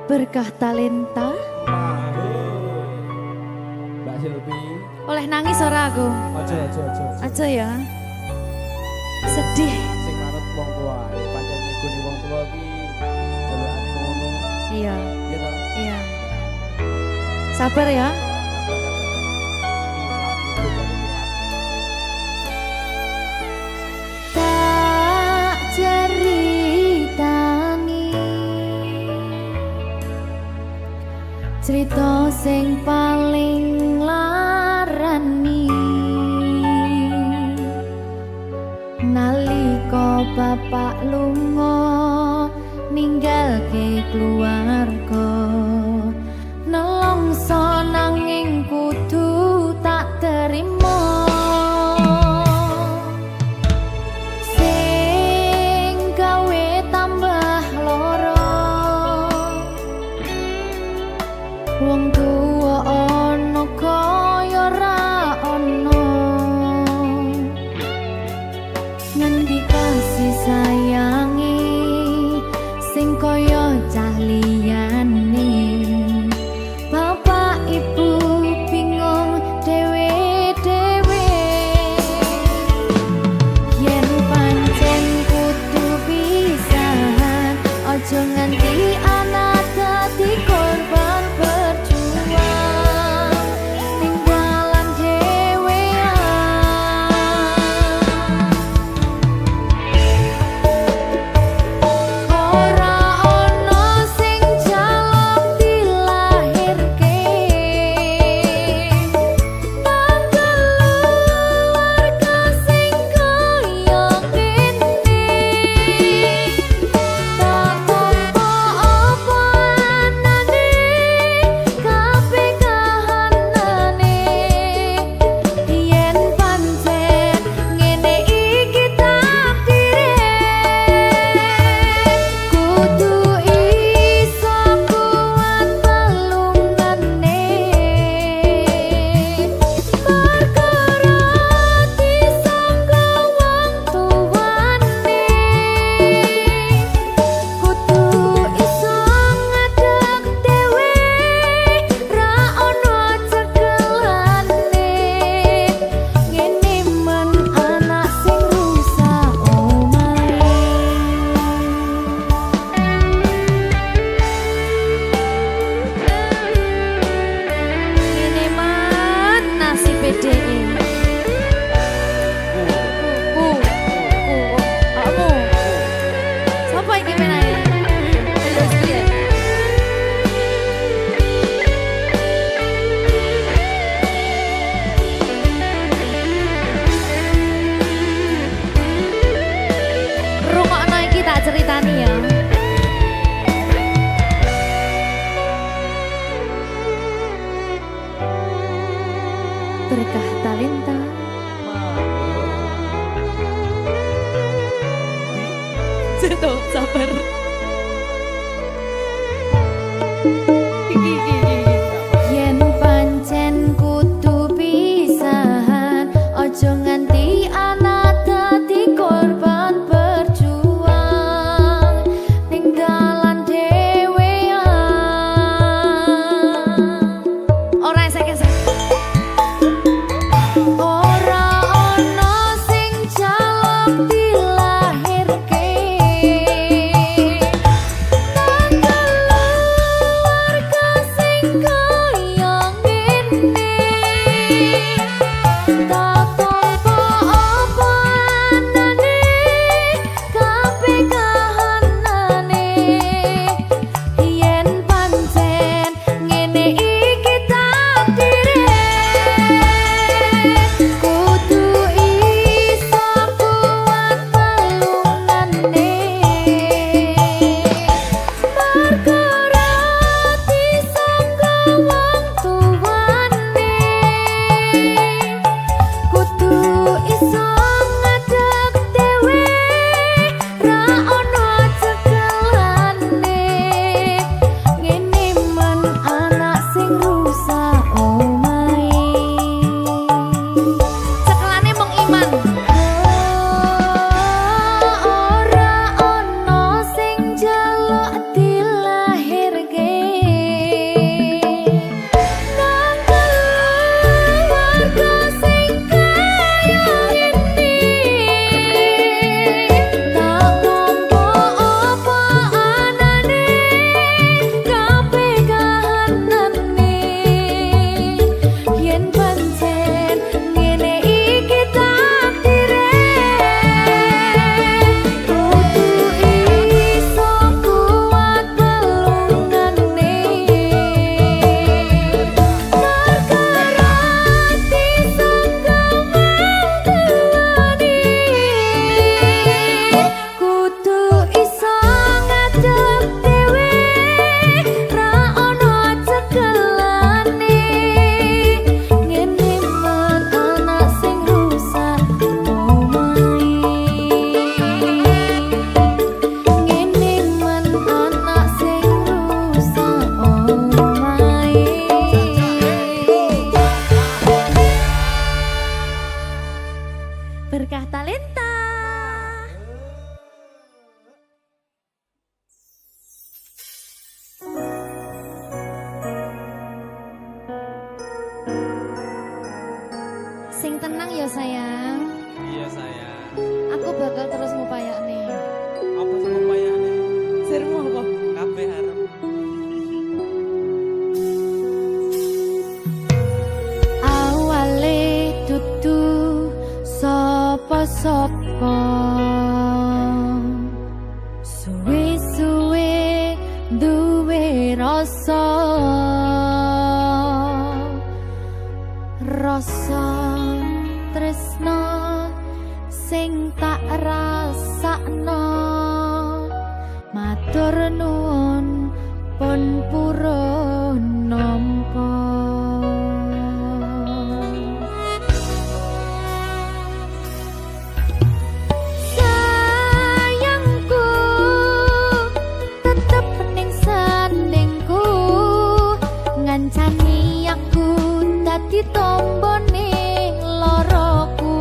Berkah talenta. Mbak Silvi. Oleh nangis ora aku? Aja ya. Sedih. Sing manut wong tua, pancen ngegoni wong tua ki jalukane ngono. Iya. Iya toh? Iya. Sabar ya. Tak ceritani cerita sing paling larani nalika bapak lunga ninggalke keluarga nelongso nanging kudu tak terima sing gawe tambah loro wong tuwa ana kaya ra ana ngendi kasih sayangi sing kaya cah liyane bapak ibu bingung dewe-dewe yen pancen kudu pisahan aja nganti anak dadi korban berjuang ning dalan dhewean ora ana sing jaluk dilahirke tanggal keluarga sing kaya kene tak tampa apa anane kabeh kahanane yen pancen ngene iki takdire kudu iso kuat balungane perkara disangka wong tuwane kudu iso ngadeg dhewe ra ono cekelane ngene men anak sing rusak omahe ngene men nasib dhewe kamu sapa iki menane ayo sih rungokno iki tak ceritani ya berkah talenta Seto, sabar. Yen pancen kudu pisahan, ojo nganti anak dadi korban berjuang ning dalan dhewean. Ora esek-esek. Ora ono sing jaluk dilahirke Berkah Talenta. Sing tenang ya sayang. Iya sayang. Aku bakal terus ngupayakne. Apa sih upayane? Sirmu apa? Kabeh arep. Awale dudu sapa-sapa. Suwe-suwe duwe rasa. Rasa tresno sing tak rasakno. Matur nuwun pun purun nampa. Sayangku tetep ning sandingku, ngancani aku dadi tombone loroku.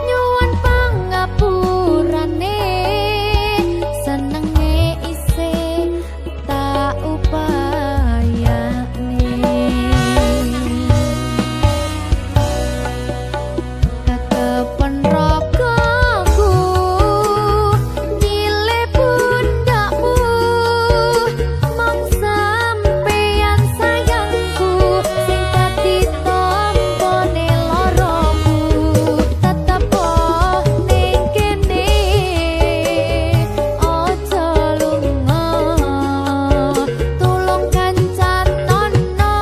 Nyuwun pangapurane, senenge isih tak upayane. Kekepen ragaku nyile pundakmu, mong sampeyan sayangku sing dadi tombone loroku. Tetep ning kene aja lunga, tulung kancanono.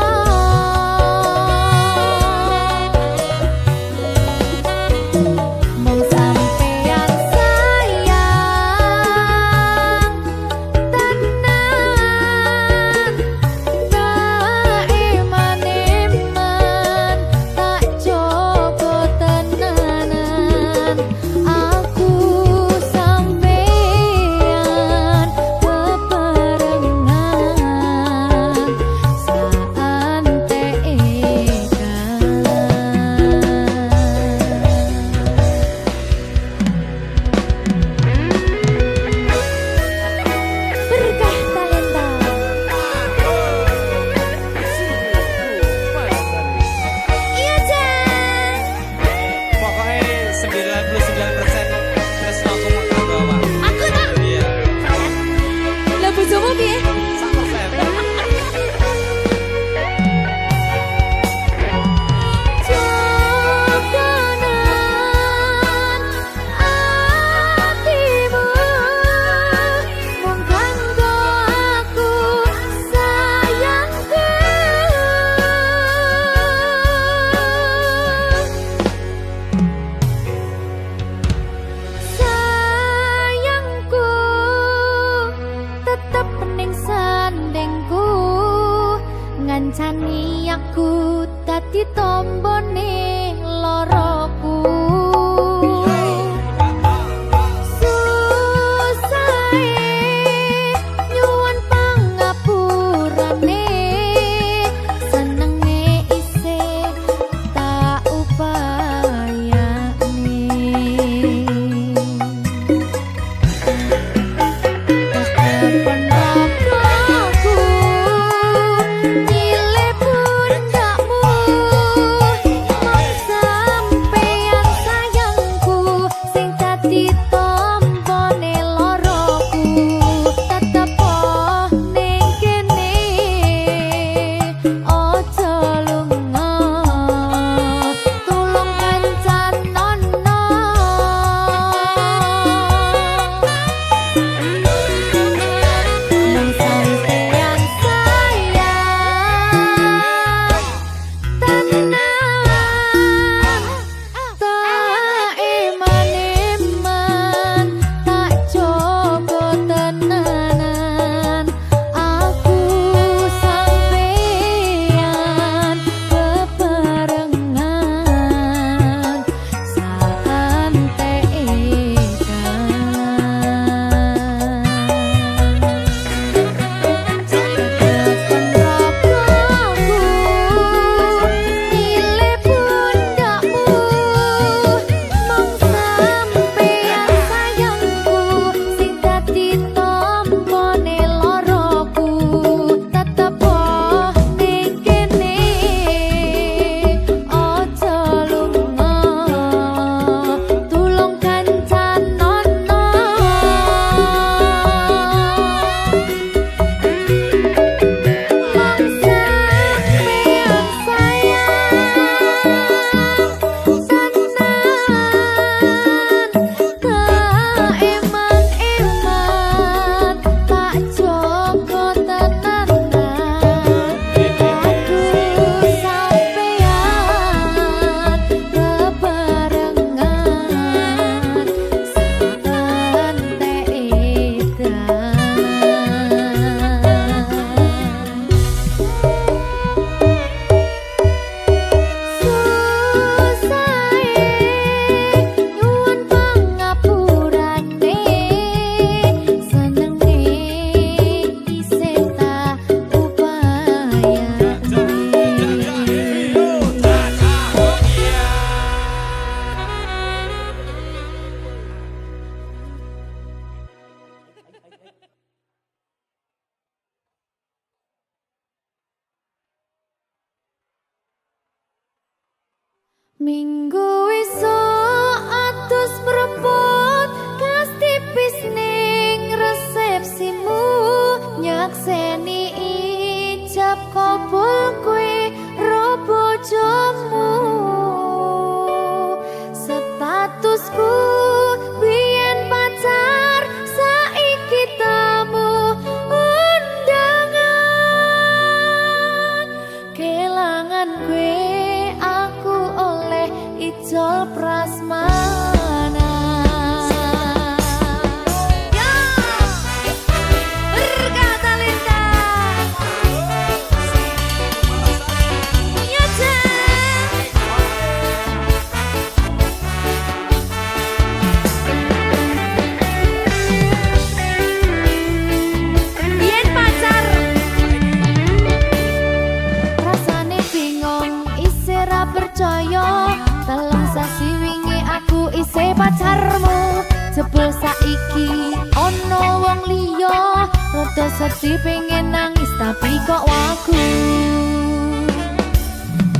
Mong sampeyan sayang tenan, tak eman-eman, tak coba tenanan. Aku sampeyan bebarengan saantekan. Berkah Talenta. Iya Jan. Pokoknya 99% terus aku mau bawa. Aku tak. Iya. Lah bojomu piye? 100%. Jodonan atimu mung kanggo aku sayangku. Sayangku tetep ning sandingku, ngancani aku dadi tombone loroku. Susahe nyuwun pangapurane, senenge isih tak upayane. Kekepen ragaku nyile pundakmu, mong sampeyan Minggu esuk atus mrepot kas tipis ning resepsimu nyakseni ijab kabul kowe ro bojomu statusku biyen pacar saiki tamu undangan kelangan kowe aku oleh ijol prasmanan. Ya, berkata Linda. Ya, Jen. Biyen pacar. Rasane bingung, isih ra percaya. Telung sasi wingi aku isih pacarmu. Jebul saiki ono wong liya. Rada sedih pengen nangis tapi kok wagu.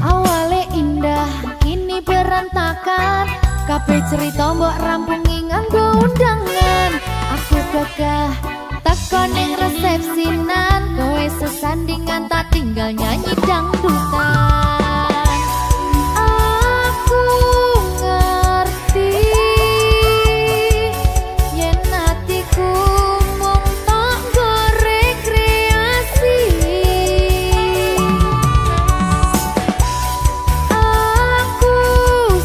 Awale indah kini berantakan. Kabeh cerita mbok rampungi nganggo undangan. Aku gagah teko ning resepsinan. Kowe sesandingan tak tinggal nyanyi dangdutan. Aku ngerti yen atiku mung tok nggo rekreasi. Aku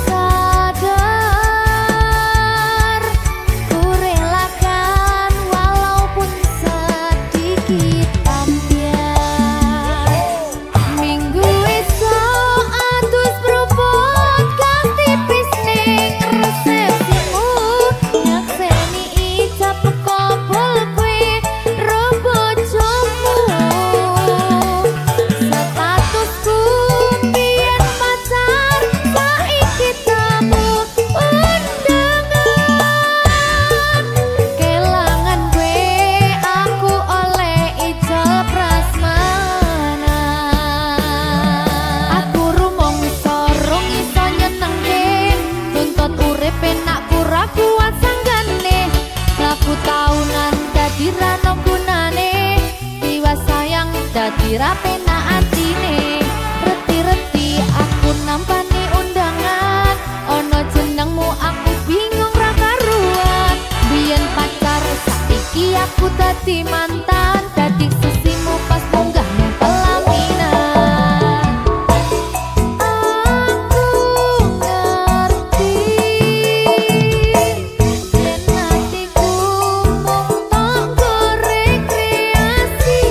sadar ku relakan walaupun sedikit ambiar. Minggu esok atus beruput kang tipis ning resepsimu nyakseni ijab kabul kowe ro bojomu statusku biyen pacar saiki tamu undangan kelangan kowe aku oleh ijol prasmanan. Aku rumong sorong iso nyenengke tuntut urip enak pura kuat sanggane laku taunan dadi rano gunane tiwas sayang dadi ra penak atine reti-reti aku nampani undangan ono jenengmu aku bingung ra karuan biyen pacar saiki aku dadi mantan dadi sesimu pas munggah nang pelaminan. Aku ngerti yen atiku mung tok nggo rekreasi.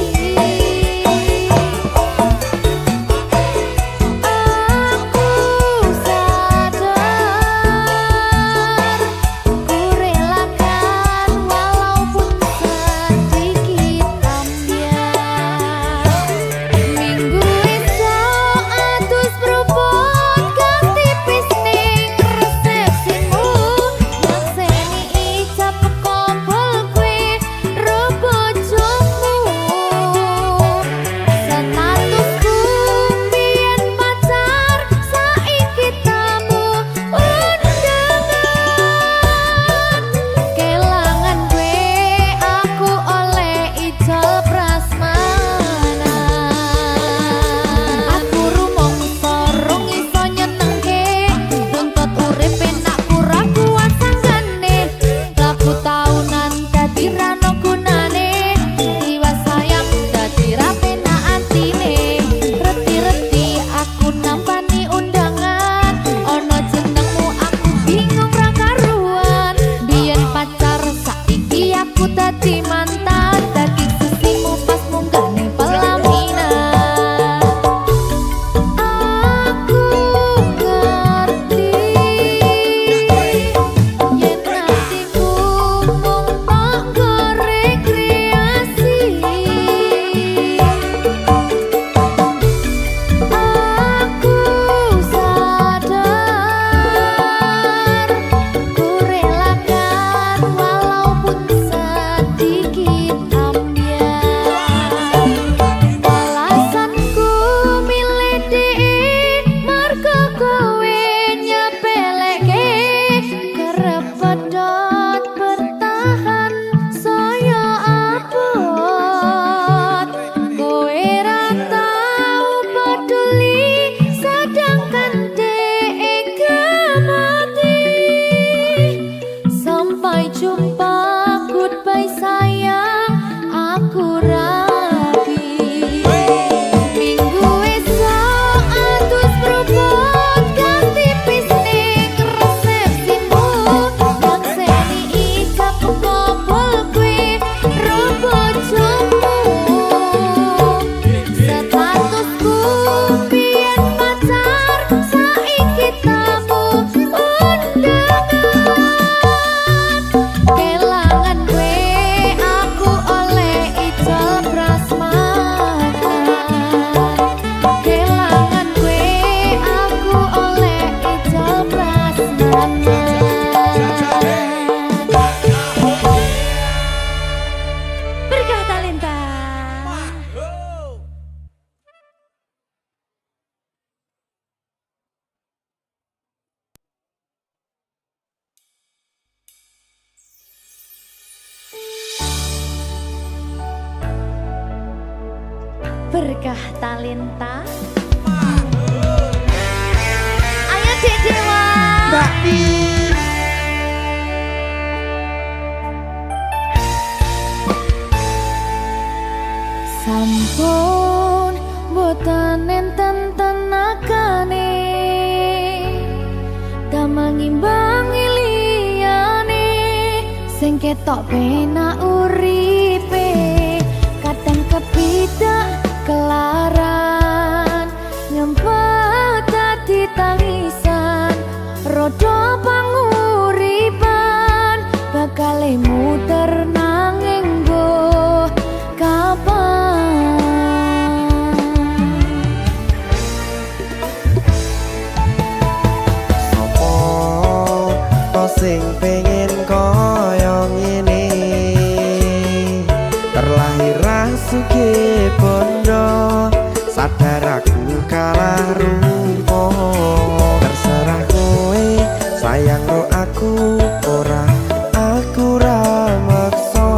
Berkah Talenta. Ayo Dek Dewa. Mbak Pi. Sampun boten enten tenagane damel ngimbangi liyane sing ketok penak uripe kadang kepidak kelaran nyempet dadi tangisan rodo panguripan bakal muter nanging mbuh kapan. Sing pengen koyo ngene terlahir rasuke bondo sadar aku kalah rupa terserah kowe sayang no aku ora aku ra maksa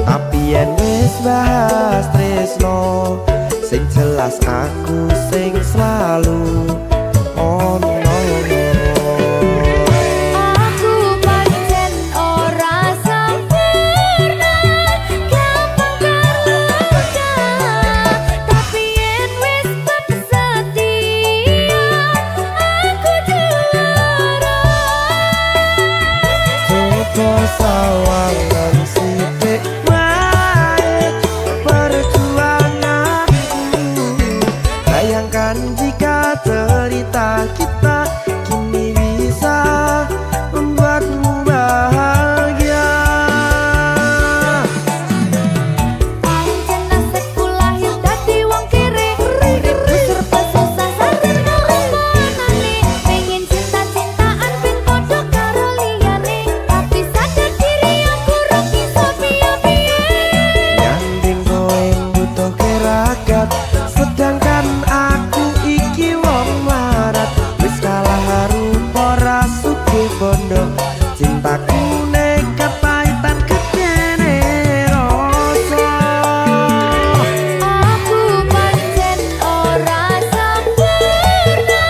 tapi yen wis bahas tresno sing jelas aku sing selalu ono. Sawangan sithik wae perjuanganku bayangkan jika cerita kita kini bisa membuatmu bahagia. Pancen nasibku lahir dadi wong kere uripku serba susah sadar kepanane pengen cinta-cintaan pin padha karo liyane tapi sadar diri aku ora bisa piye-piye Nyanding kowe butuh keragat sedangkan aku iki wong marat wis kalah rupa rasuke bondo cintaku nekat pahitan kekene rasa. aku pancen ora sempurna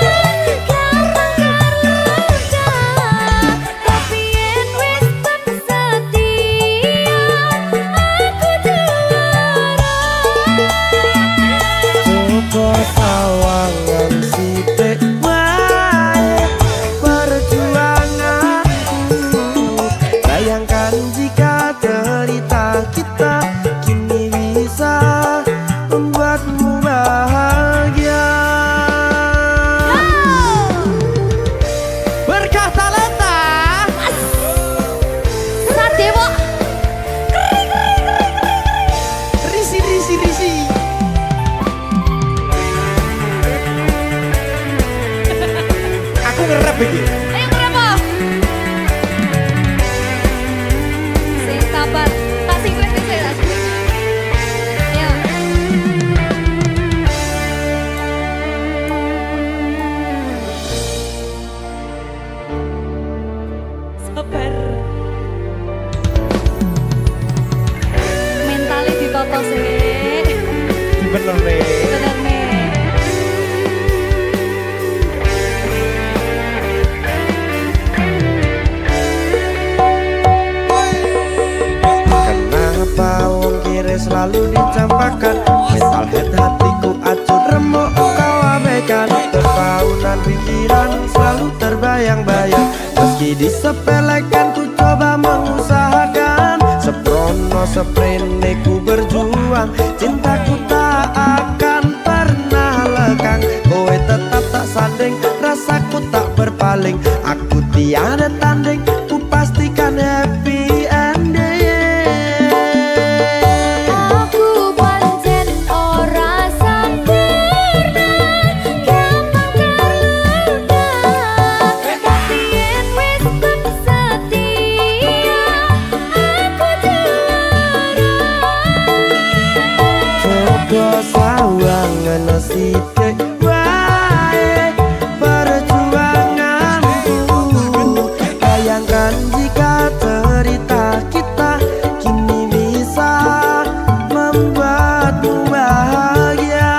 gampang tapi yen wis setia aku juara. Coba sawangan sithik wae perjuanganku bayangkan jika cerita kita kini bisa membuatmu bahagia. Berkah Talenta Sadewo risi risi risi. Aku ngerep iki. ayo kenapa? Sing sabar, tak sing kuwi sing tak sing. Ya. Sabar. Mentale ditoto sih. Bener nih. Bener nih. Kenapa wong kiri selalu dicampakkan mental head hatiku acur remuk kau abaikan tertaunan pikiran selalu terbayang-bayang meski disepelekan ku coba mengusahakan seprono seprene ku berjuang cintaku tak akan pernah lekang kowe tetap tak sanding rasaku tak berpaling aku tiada tanding ku pastikan happy ending. Aku pancen ora sempurna gampang terluka tapi yen wis setia aku juara. Coba sawangan sithik wae perjuanganku bayangkan jika cerita kita kini bisa membuatmu bahagia.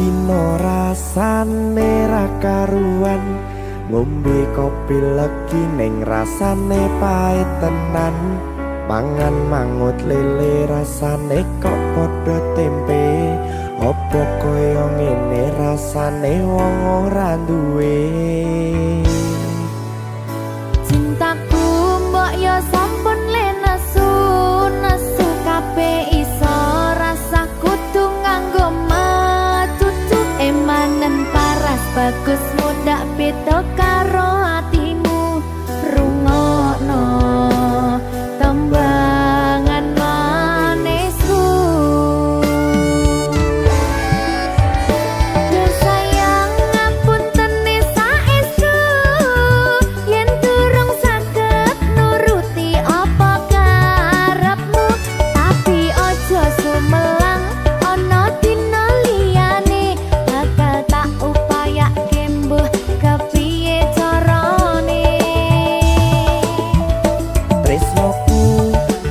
dino rasane ra karuan, ngombe kopi legi ning rasane pahit tenan, mangan mangut lele rasane kok padha tempe, opo koyo ngene rasane wong ora duwe. Cintaku mbok yo sampun le nesu nesu kabeh iso rasa kudu nganggo matutu emanen paras bagus mudak beda karo atimu rungokno tembangan manisku. Duh sayang ngapunten saestu yen durung saged nuruti apa karepmu, tapi aja sumelang ana dina liyane bakal tak upayake mbuh kepiye carane. Tresnoku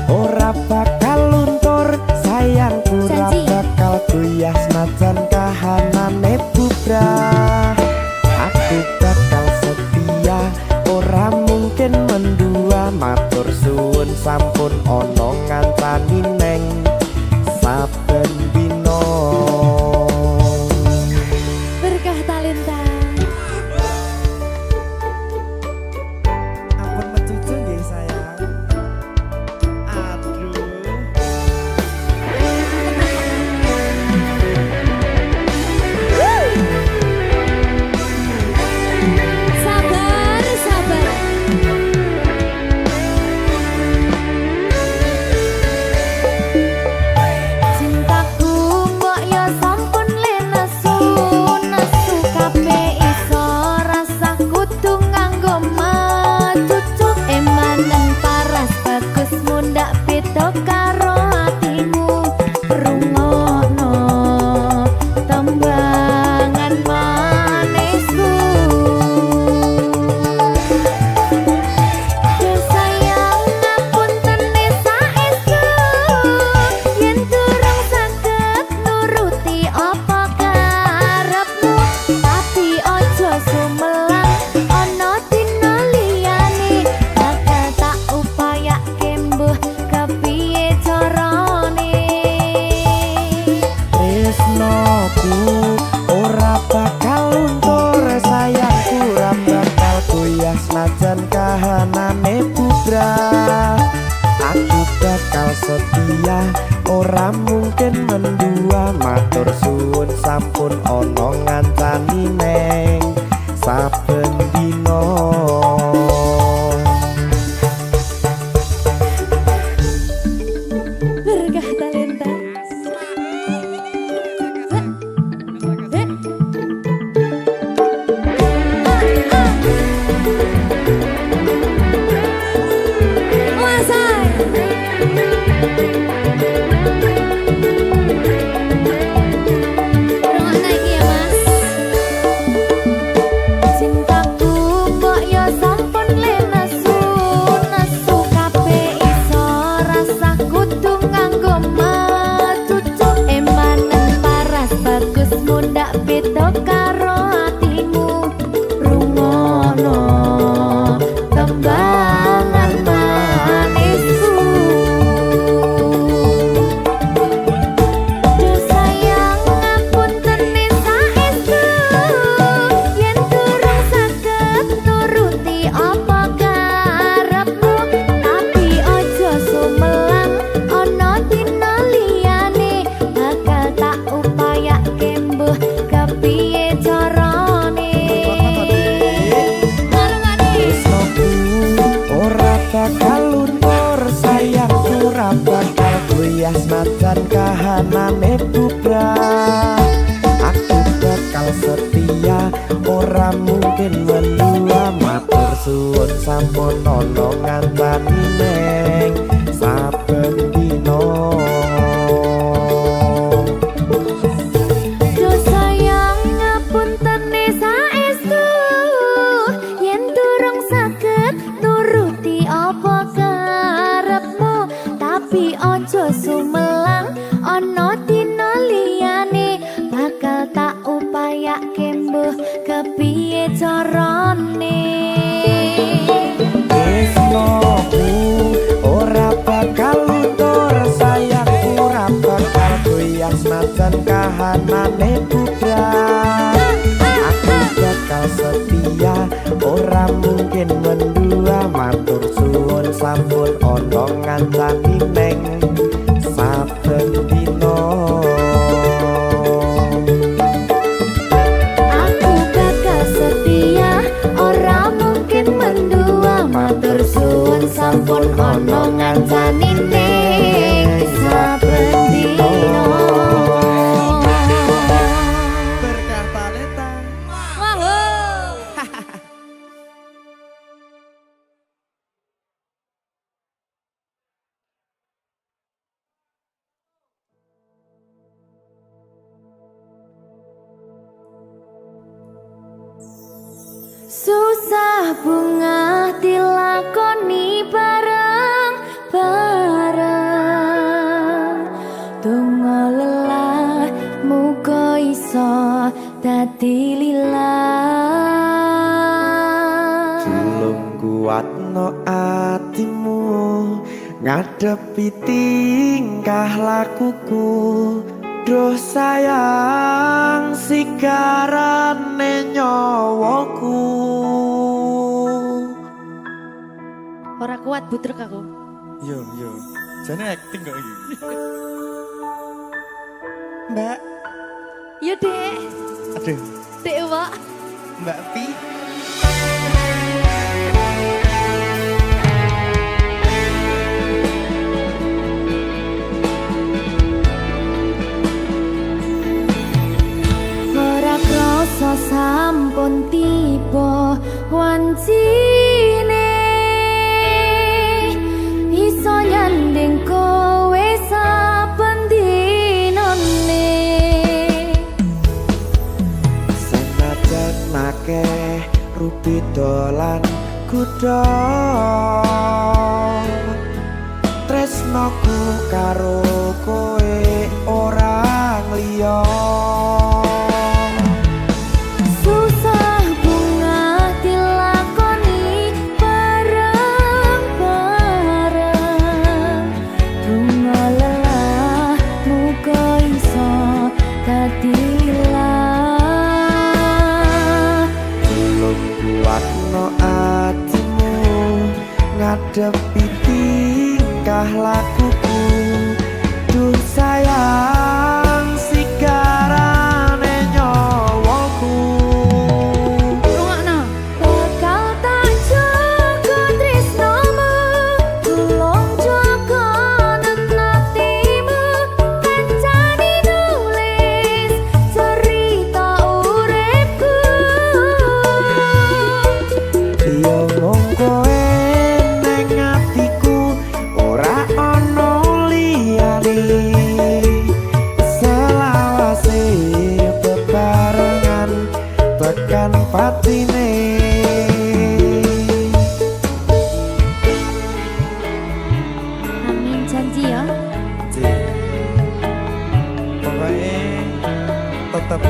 ora bakal luntur, sayangku ora Janji. bakal goyah senajan kahanane bubrah. Aku bakal setia, ora mungkin mendua, matur suwun sampun ana ngancani neng saben dina. Berkah talenta. Ampun mecucu nggih sayang. Aduh. Sabar, sabar. Cintaku mbok yo sampun le nesu nesu kabeh iso rasa kudu nganggo matutu emanen paras bagus mundak beda karo atimu rungokno tembangan manisku. Duh sayang ngapunten saestu yen durung saged nuruti apa karepmu, tapi aja sumelang ana dina liyane bakal tak upayake mbuh kepiye carane. Tresnoku ora bakal luntur, sayangku ora bakal goyah senajan kahanane bubrah. Aku bakal setia, ora mungkin mendua, matur suwun sampun ana ngancani neng saben dina. Berkah talenta. Cintaku mbok yo sampun le nesu nesu kabeh iso rasa kudu nganggo matutu emanen paras bagus mundak beda karo atimu rungokno tembangan manisku. Duh sayang ngapunten saestu yen durung saged nuruti apa karepmu, tapi aja sumelang ana dina liyane bakal tak upayake mbuh kepiye carane. Marungane Tresnoku ora bakal luntur, sayangku ora bakal goyah senajan kahanane bubrah. Aku bakal setia, ora mungkin mendua, matur suwun sampun ana ngancani neng saben dina. Duh sayang ngapunten saestu yen durung saged nuruti apa karepmu, tapi aja sumelang ana dina liyane bakal tak rasane bubrah. Aku bakal setia ora mungkin mendua, matur suwun sampun ana ngancani neng saben dina. Aku bakal setia ora mungkin mendua, matur suwun sampun ana ngancani ning saben dina. Berkah talenta. Susah bunga dilakoni bareng-bareng, donga lelah muga iso dadi lillah. Belum kuatno atimu ngadepi tingkah lakuku, duh sayang sigarane nyawaku. Ora kuat butrek aku. Yo, jane acting kok iki. Mbak, Yo Dek, aduh, Dek Wak. Mbak Pi. Ora krasa sampun tiba wancine, iso nyanding kowe saben dinane. Senajan akeh rupi dolan kuda, tresnoku karo kowe ora liya. Susah bunga dilakoni bareng-bareng, bunga lelah muga iso dadi lillah. Belum kuatno atimu ngadepi tingkah lakuku, duh sayang sigarane nyawaku. Rungokno. Bakal tak jaga tresnamu, tulung jaga nenatimu, kancani nulis cerita uripku. Yo mung kowe neng atiku, ora ana liyane. Selawase bebarengan tekan patine. Amin janji ya. Pokoknya tetap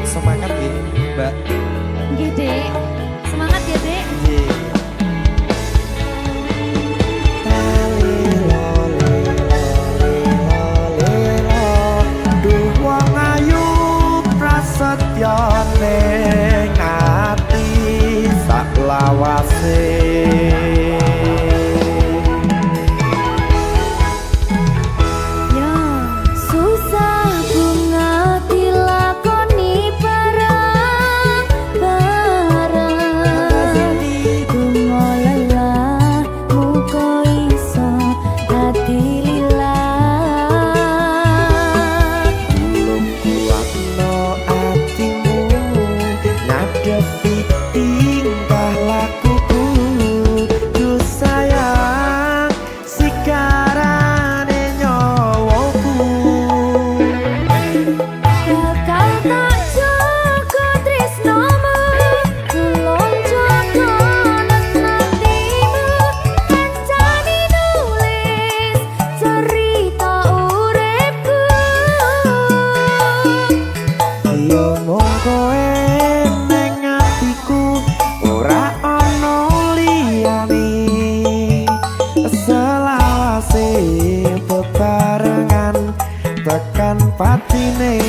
semangat ya, Mbak. Nggih, Dek. Semangat ya, Dek. Duh wong ayu prasetyo ning ati saklawase. Ya, susah bunga dilakoni bareng-bareng, donga lelah muga iso dadi lillah. Belum kuatno atimu ngadepi tingkah lakuku, duh sayang sigarane nyawaku. Bakal tak jaga tresnamu, tulung jaga nenatimu, kancani nulis cerita uripku. Yo mung kowe neng atiku, ora ana liyane. Selawase bebarengan tekan patine.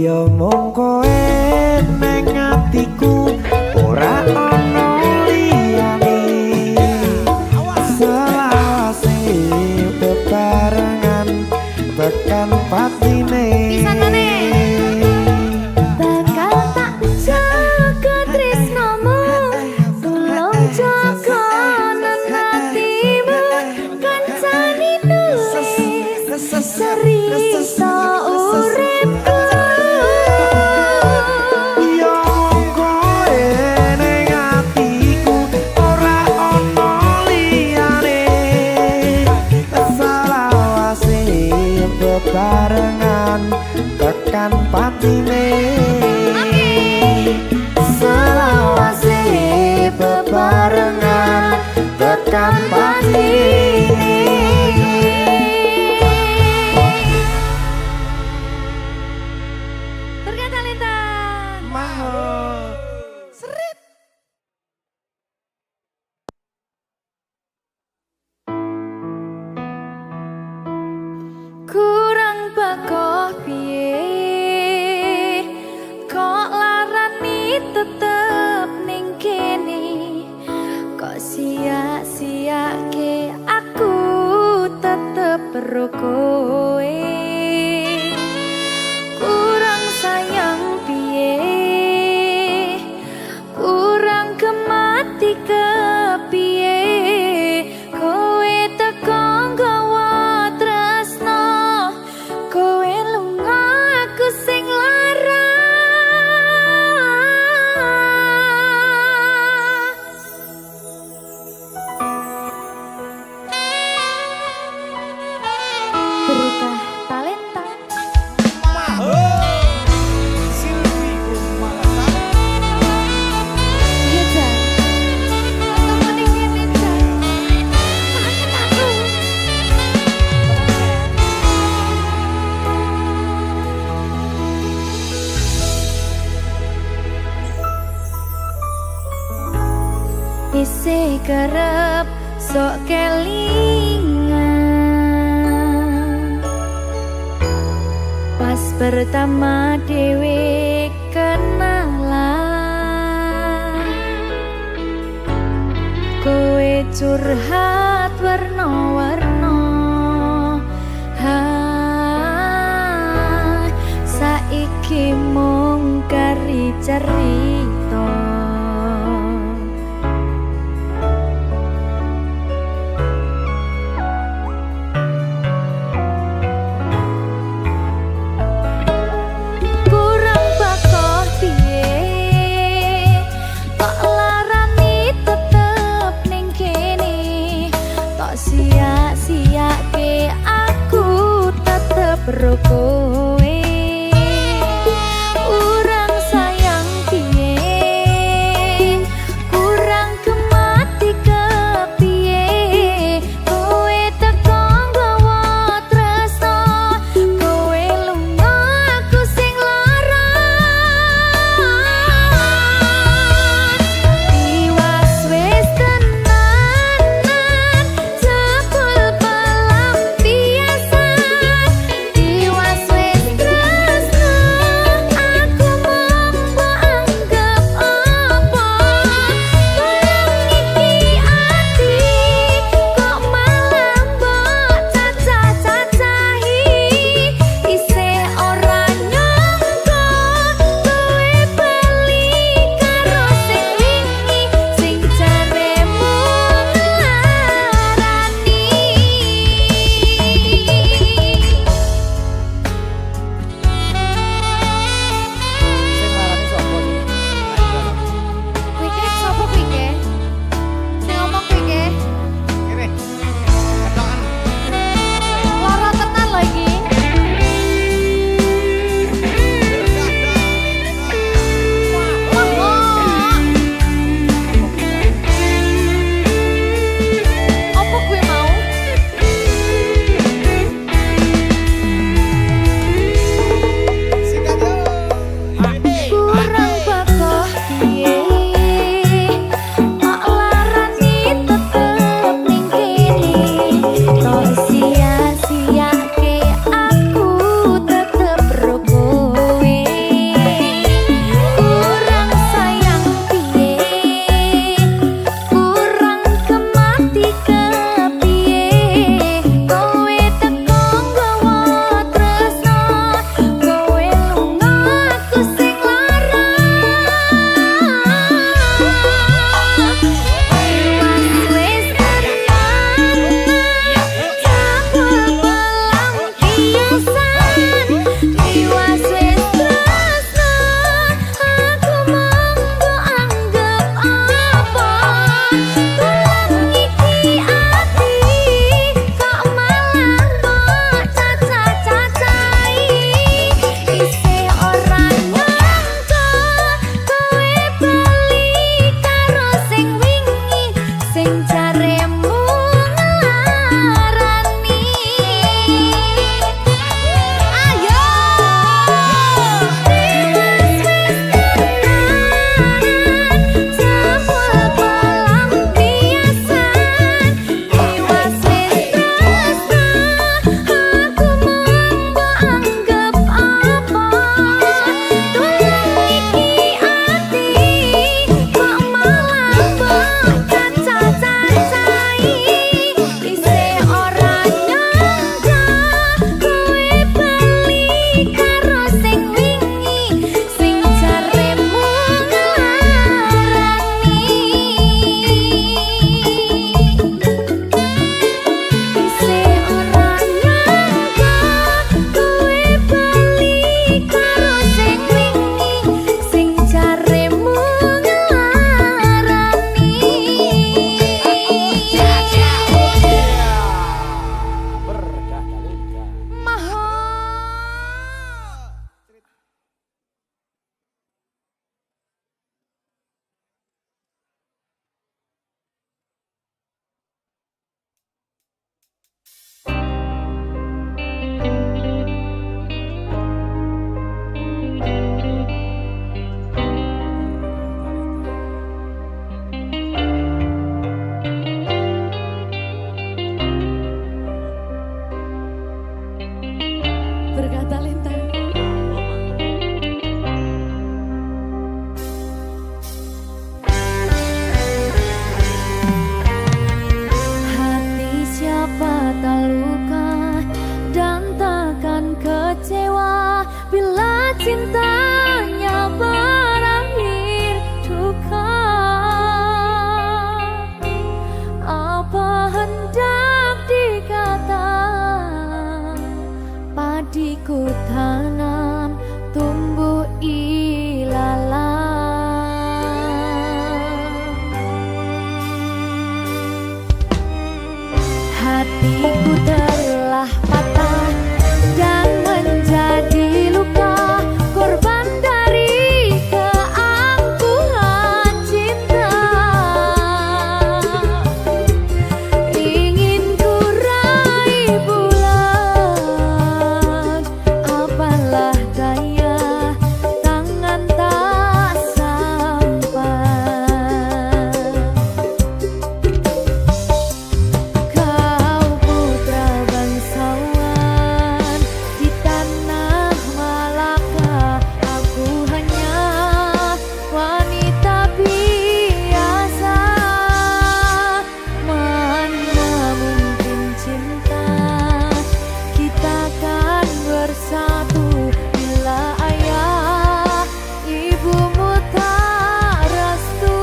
Ya mung kowe ning atiku ora ana liyane selawase bebarengan tekan patine bakal tak jaga tresnamu tulung jaga hatimu kancane nulis cerita uripku ya mung kowe ning atiku ora ana liyane selawase bebarengan tekan patine selawase bebarengan tekan patine. Turga Talenta Mahal Seret. kurang bakoh piye kok larani tetep ning kene kok sia-siake aku tetep karo kowe kurang sayang piye kurang kemati kepiye kowe teko nggawa tresno kowe lunga aku sing lara Berita Talenta iya Jan temen ini Jan kangen aku isih kerep sok kelingan pas pertama dewe kenalan kowe curhat warna-warna saiki mung kari cerita kurang bakoh piye tok larani tetep ning kene tok sia-siake aku tetep karo kowe kurang sayang piye kurang kemati kepiye kowe teko nggawa tresno kowe lunga aku sing lara tiwas wis tenanan jebul pelampiasan tiwas wis Berkata lintang. Hati siapa tak luka dan takkan kecewa bila cintanya berakhir duka. Apa hendak dikata, padiku tanam tumbuh ilalang. Hatiku telah patah dan menjadi luka, korban dari keangkuhan cinta. Ingin ku raih bulan, apalah daya, tangan tak sampai. Kau putra bangsawan di tanah Malaka, aku hanya wanita biasa. Mana mungkin cinta kita kan bersatu bila ayah ibumu tak restu.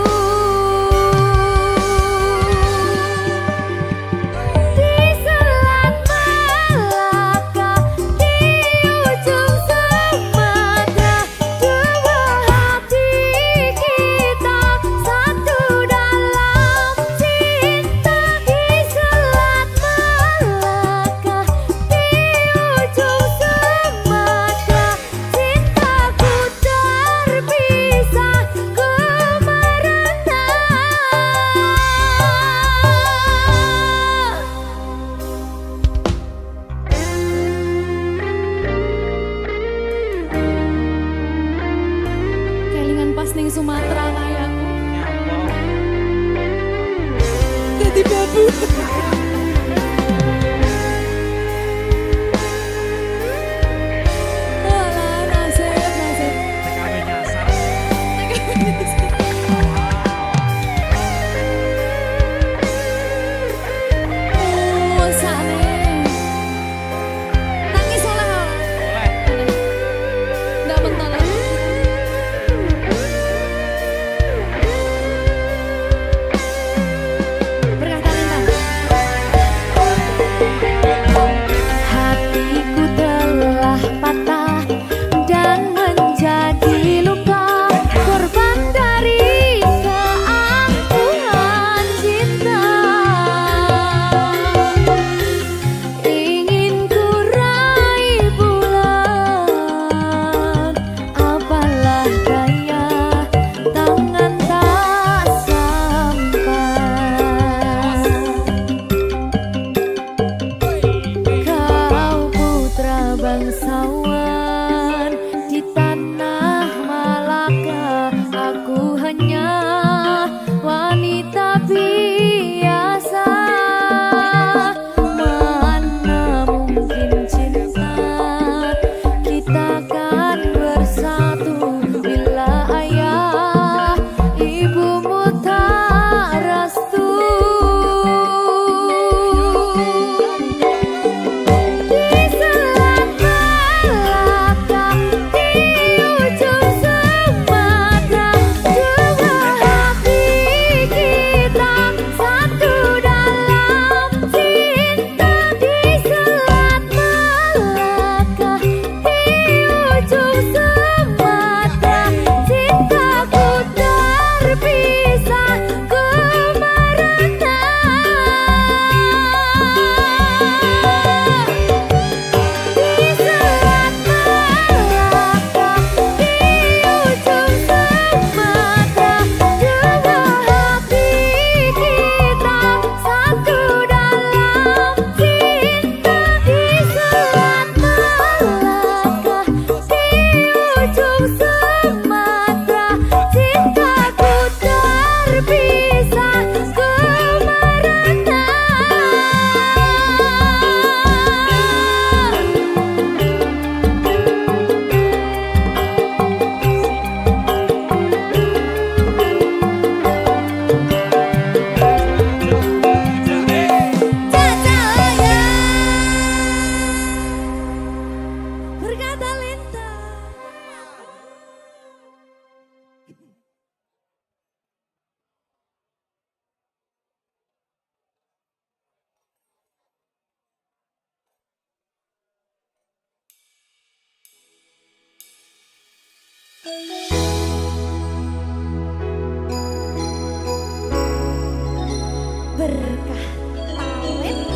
Di selat Malaka, di ujung Sumatera, dua hati kita satu dalam cinta. Di selat Malaka, di ujung Sumatera, cintaku terpisah ku merana. Kelingan pas ning Sumatera kayakku. Jadi babu. Alah, nasib, nasib. Oh, sakne. Nangis oleh. Nggak bentar lagi. berkata lenta. Berkah talenta.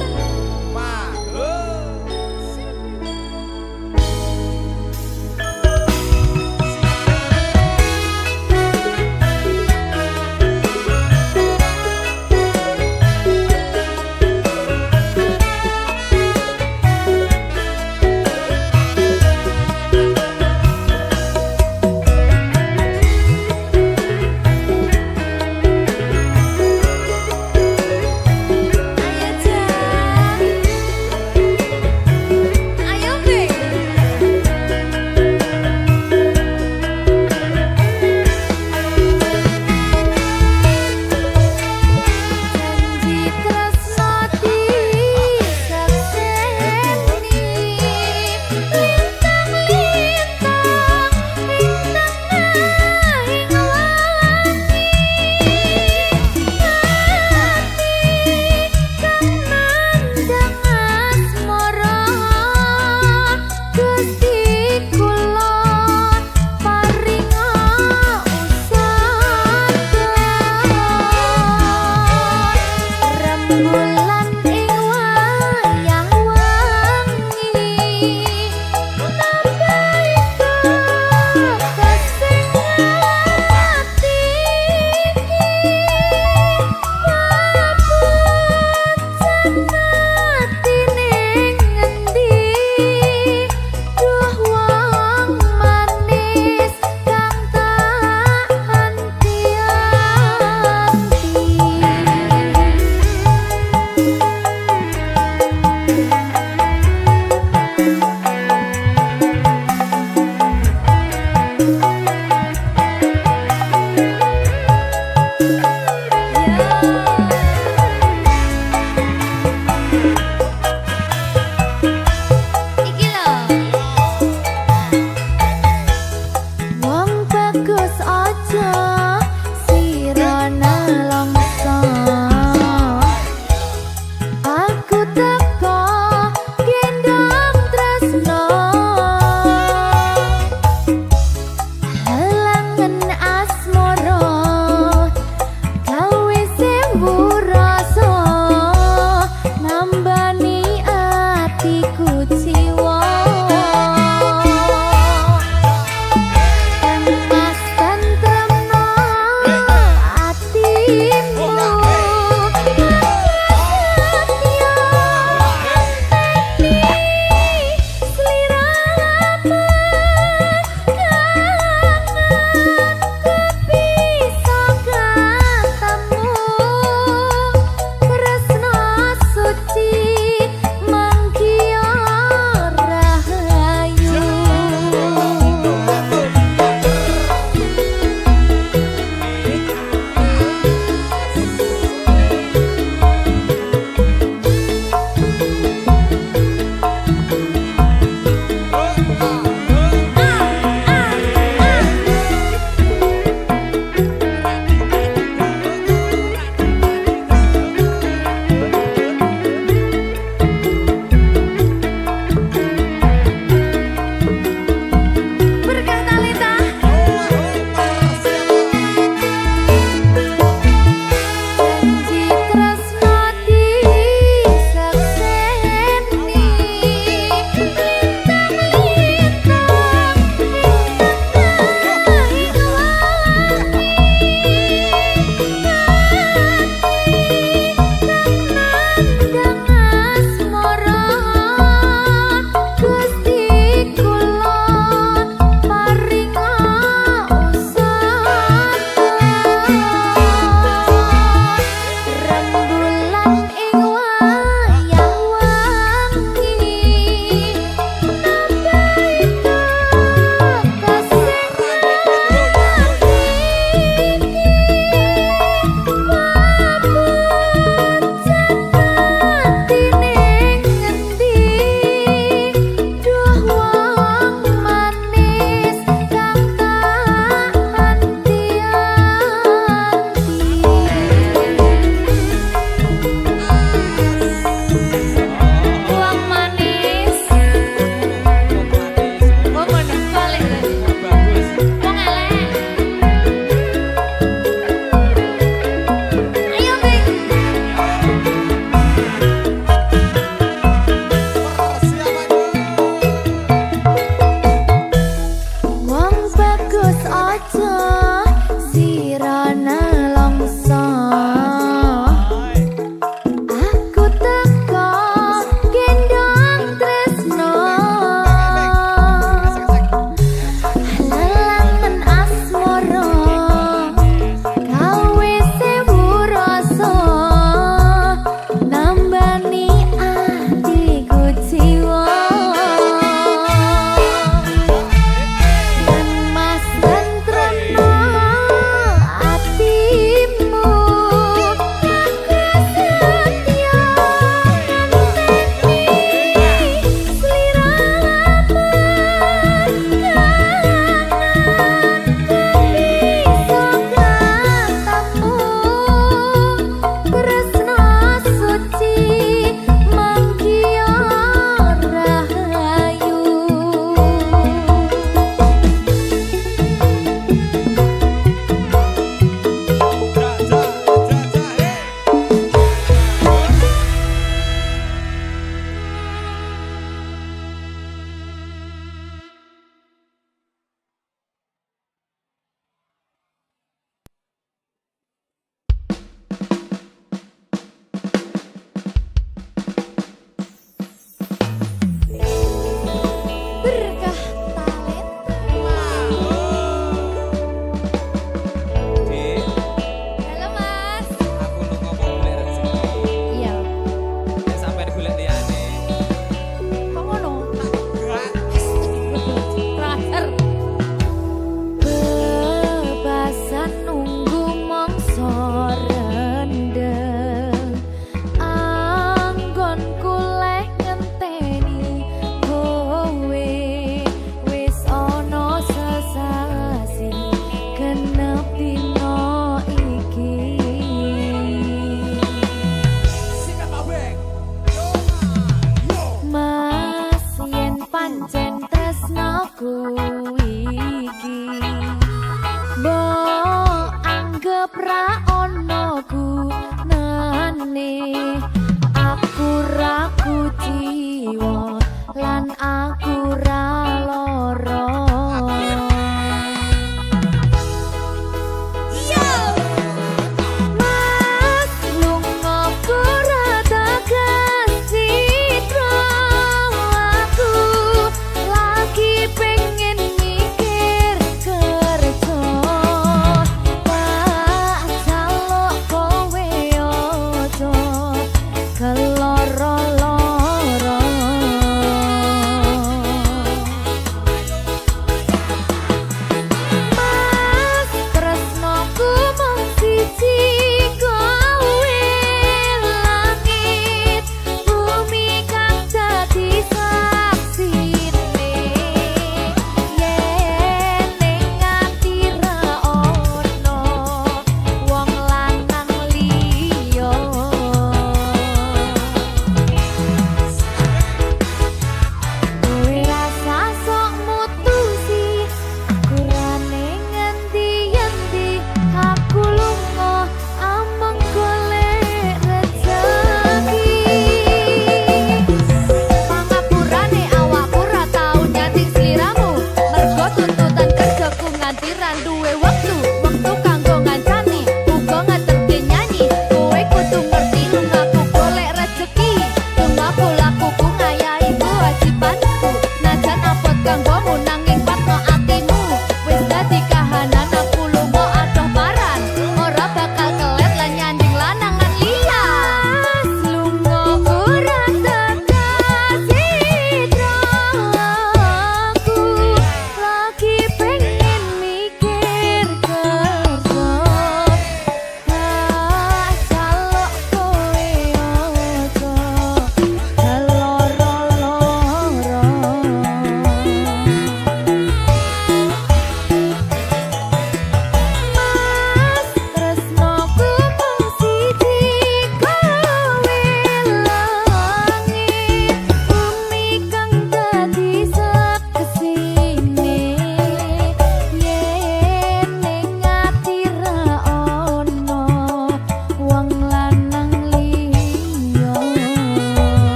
tresnaku iki mbok anggap ra ono gunane aku ra kuciwa lan aku ra lara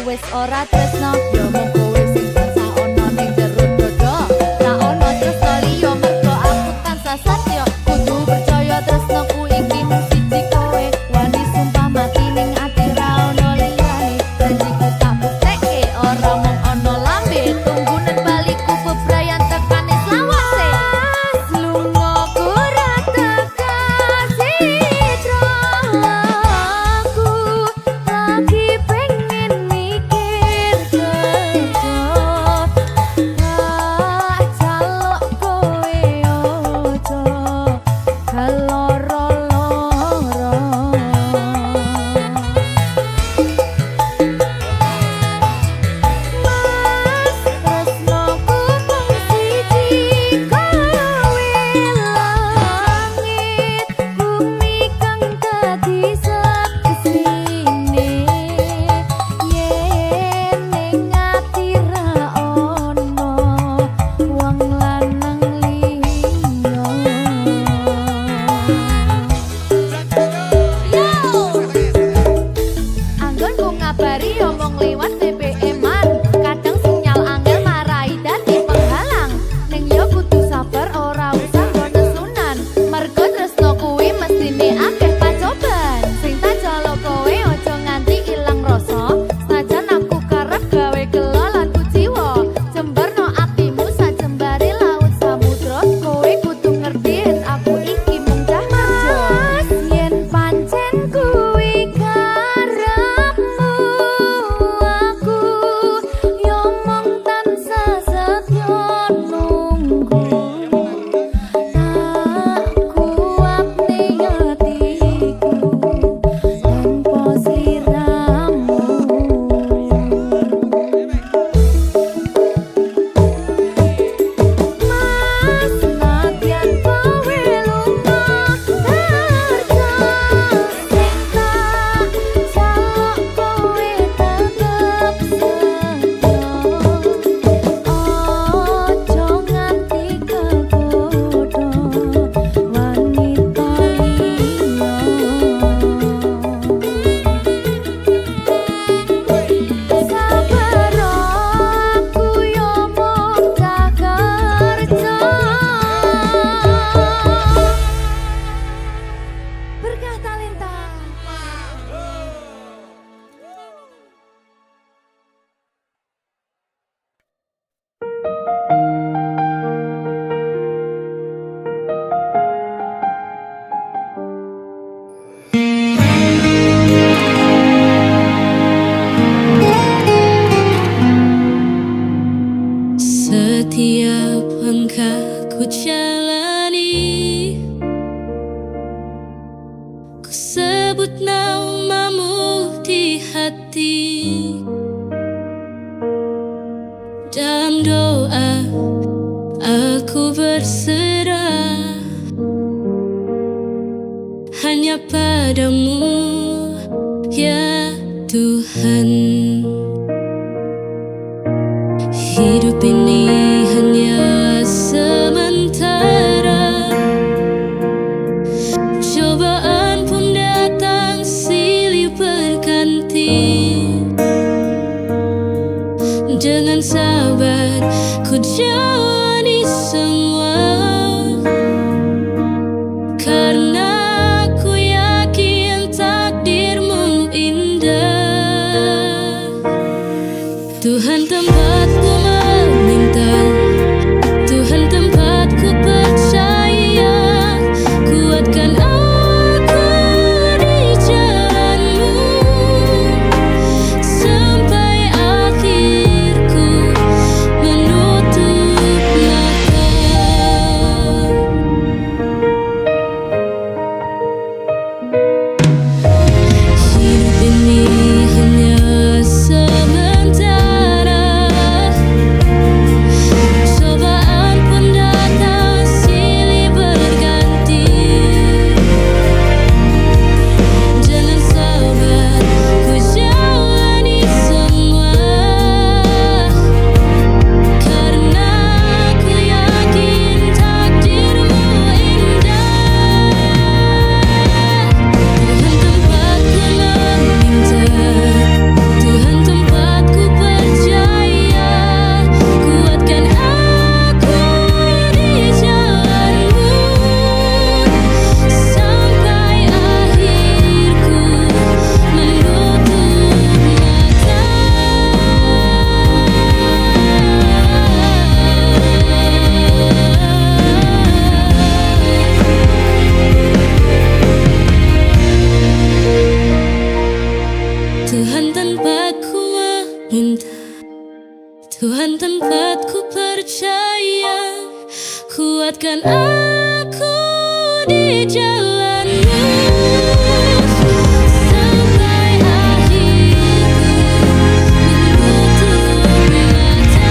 wis ora tresno yo mung kowe sing tansah ana ning jero dodo ra ono tresno liya mergo aku tansah satya kudu percaya tresnoku iki mung siji kowe wani sumpah mati ning ati ra ono liyane janjiku tak buktekke ora mung ono lambe tunggunen baliku bebrayan tekane selawase lunga ora tekasi aku lagi pengen mikir kerja jaluk kowe ojo kaloro-loro tresnoku mung siji kowe langit bumi kang dadi sekesine yen ning ati ra ono wong lanang liya sebut namamu di hati. Dalam doa aku berserah hanya padamu ya Tuhan. Hidup ini hanya sementara, cobaan pun datang silih berganti. Dengan sabar ku jalani semua, karena ku yakin takdirmu indah. Tuhan tempatku meminta, Tuhan tempatku percaya, kuatkan aku di jalanmu sampai akhirku menutup mata. Hidup ini hanya sementara, cobaan pun datang silih berganti. Jangan sabar ku jalani semua, karena ku yakin takdirmu indah. Tuhan tempatku meminta, Tuhan tempatku percaya, kuatkan aku di jalanmu sampai akhirku menutup mata. Tuhan tempatku meminta, Tuhan tempatku percaya, kuatkan aku di jalanmu sampai akhirku menutup mata.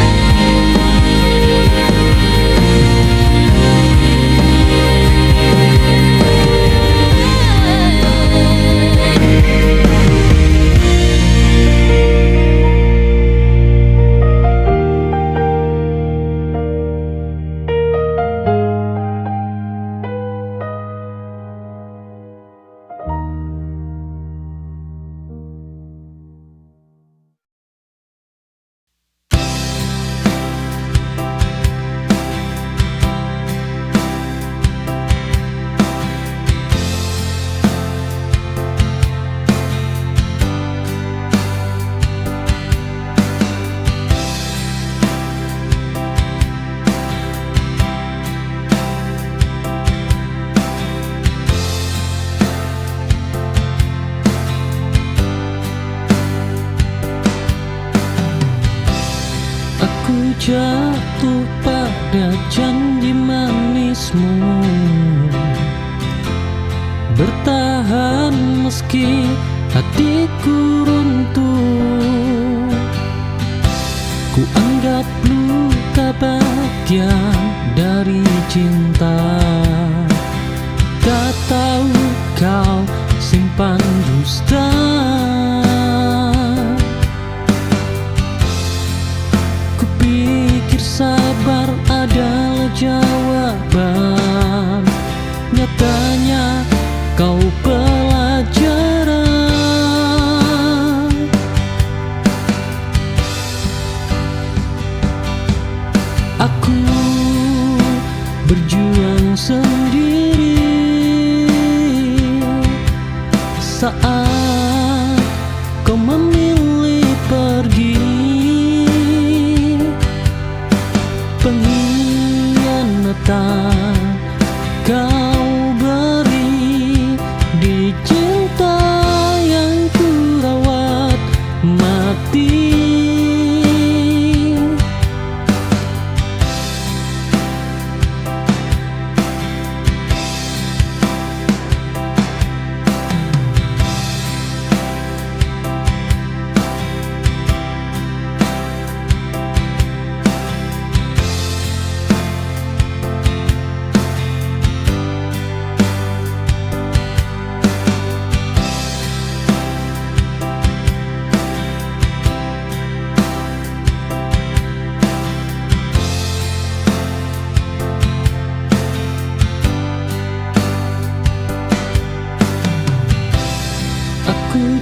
Aku jatuh pada janji manismu, bertahan meski hatiku runtuh. Ku anggap luka bagian dari cinta, tak tahu kau simpan dusta. Kupikir sabar adalah jawaban, nyatanya kau pelajaran. Aku berjuang sendiri saat kau memilih pergi. Pengkhianatan kau beri di cinta yang ku rawat mati.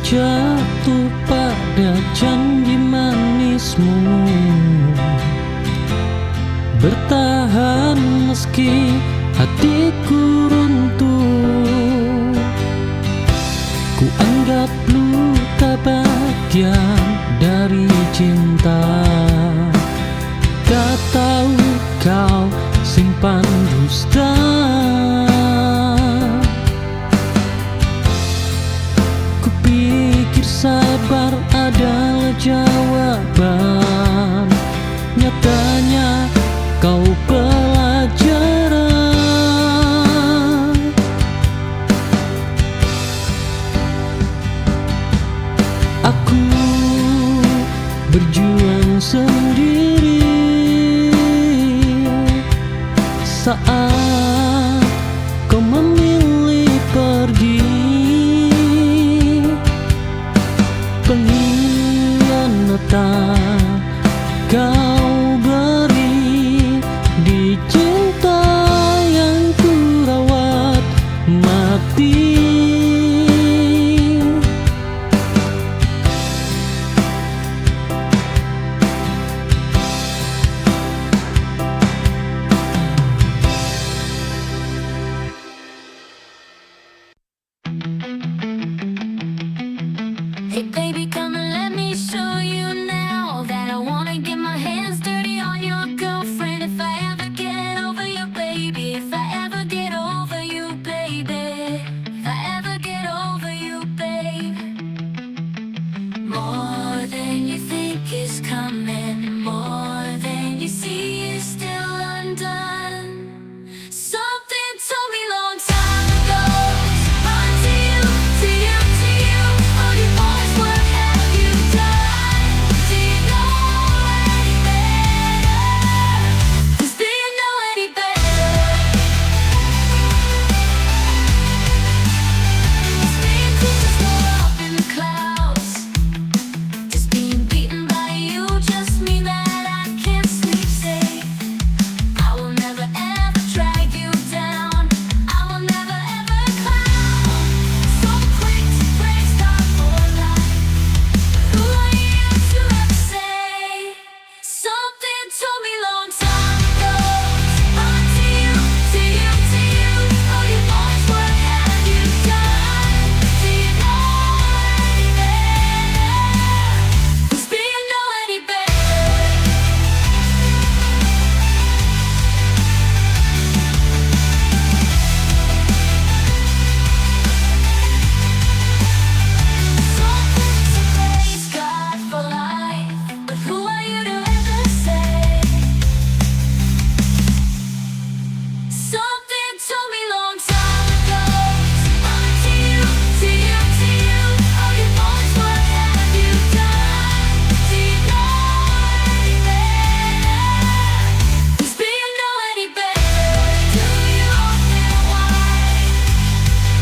jatuh pada janji manismu, bertahan meski hatiku runtuh. Ku anggap luka bagian dari cinta. Tak tahu kau simpan dusta. Kupikir sabar adalah jawaban, nyatanya kau pelajaran. Aku berjuang sendiri saat kau memilih pergi. Pengkhianatan kau beri di cinta yang ku rawat mati. Hey baby, come and let me show you now that I wanna get my hands dirty on your girlfriend. If I ever get over you, baby, if I ever get over you, baby, if I ever get over you, babe. More than you think is coming, more than you see is still undone. Something told me long time ago, run to you, to you, to you. All you boys, what have you done? Do you know any better? 'Cause do you know any better? It's being cool just low up in the clouds. Just being beaten by you just mean that I can't sleep safe. I will never ever drag you down. I will never ever clown. So quick to break stuff for life. Who are you to ever say? Something told me long time ago. Run to you, to you, to you. Oh, you boys, what have you done? Do you know any better? 'Cause do you know any better? Something to praise God for life, but who are you to ever say? Something told me long time ago. Run to you, to you, to you. Oh, you boys, what have you done? Do you know any better? 'Cause do you know any better? Do you open wide,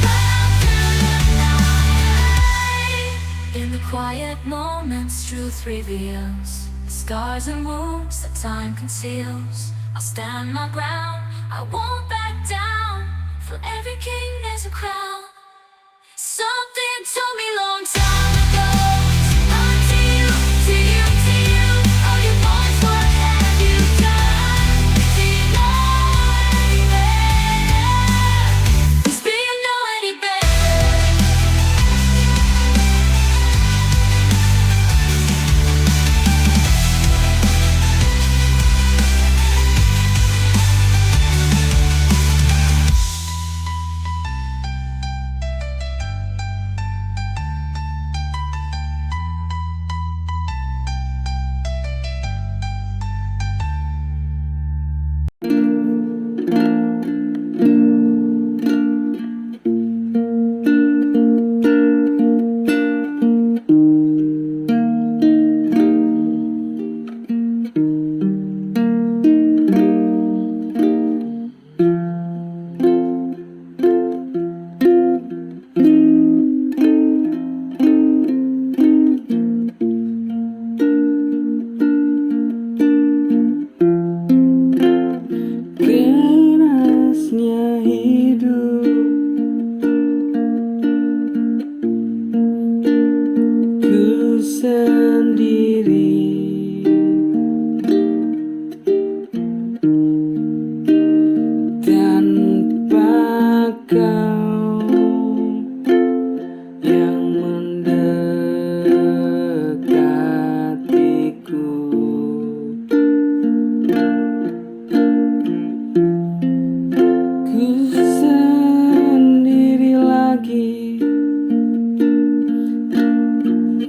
right out through the night? In the quiet moments, truth reveals the scars and wounds that time conceals. I'll stand my ground, I won't back down. For every king there's a crown. Something told me long time ago. Run to you, to you, to you. Oh, you boys, what have you done? Do you know any better? 'Cause do you know any better?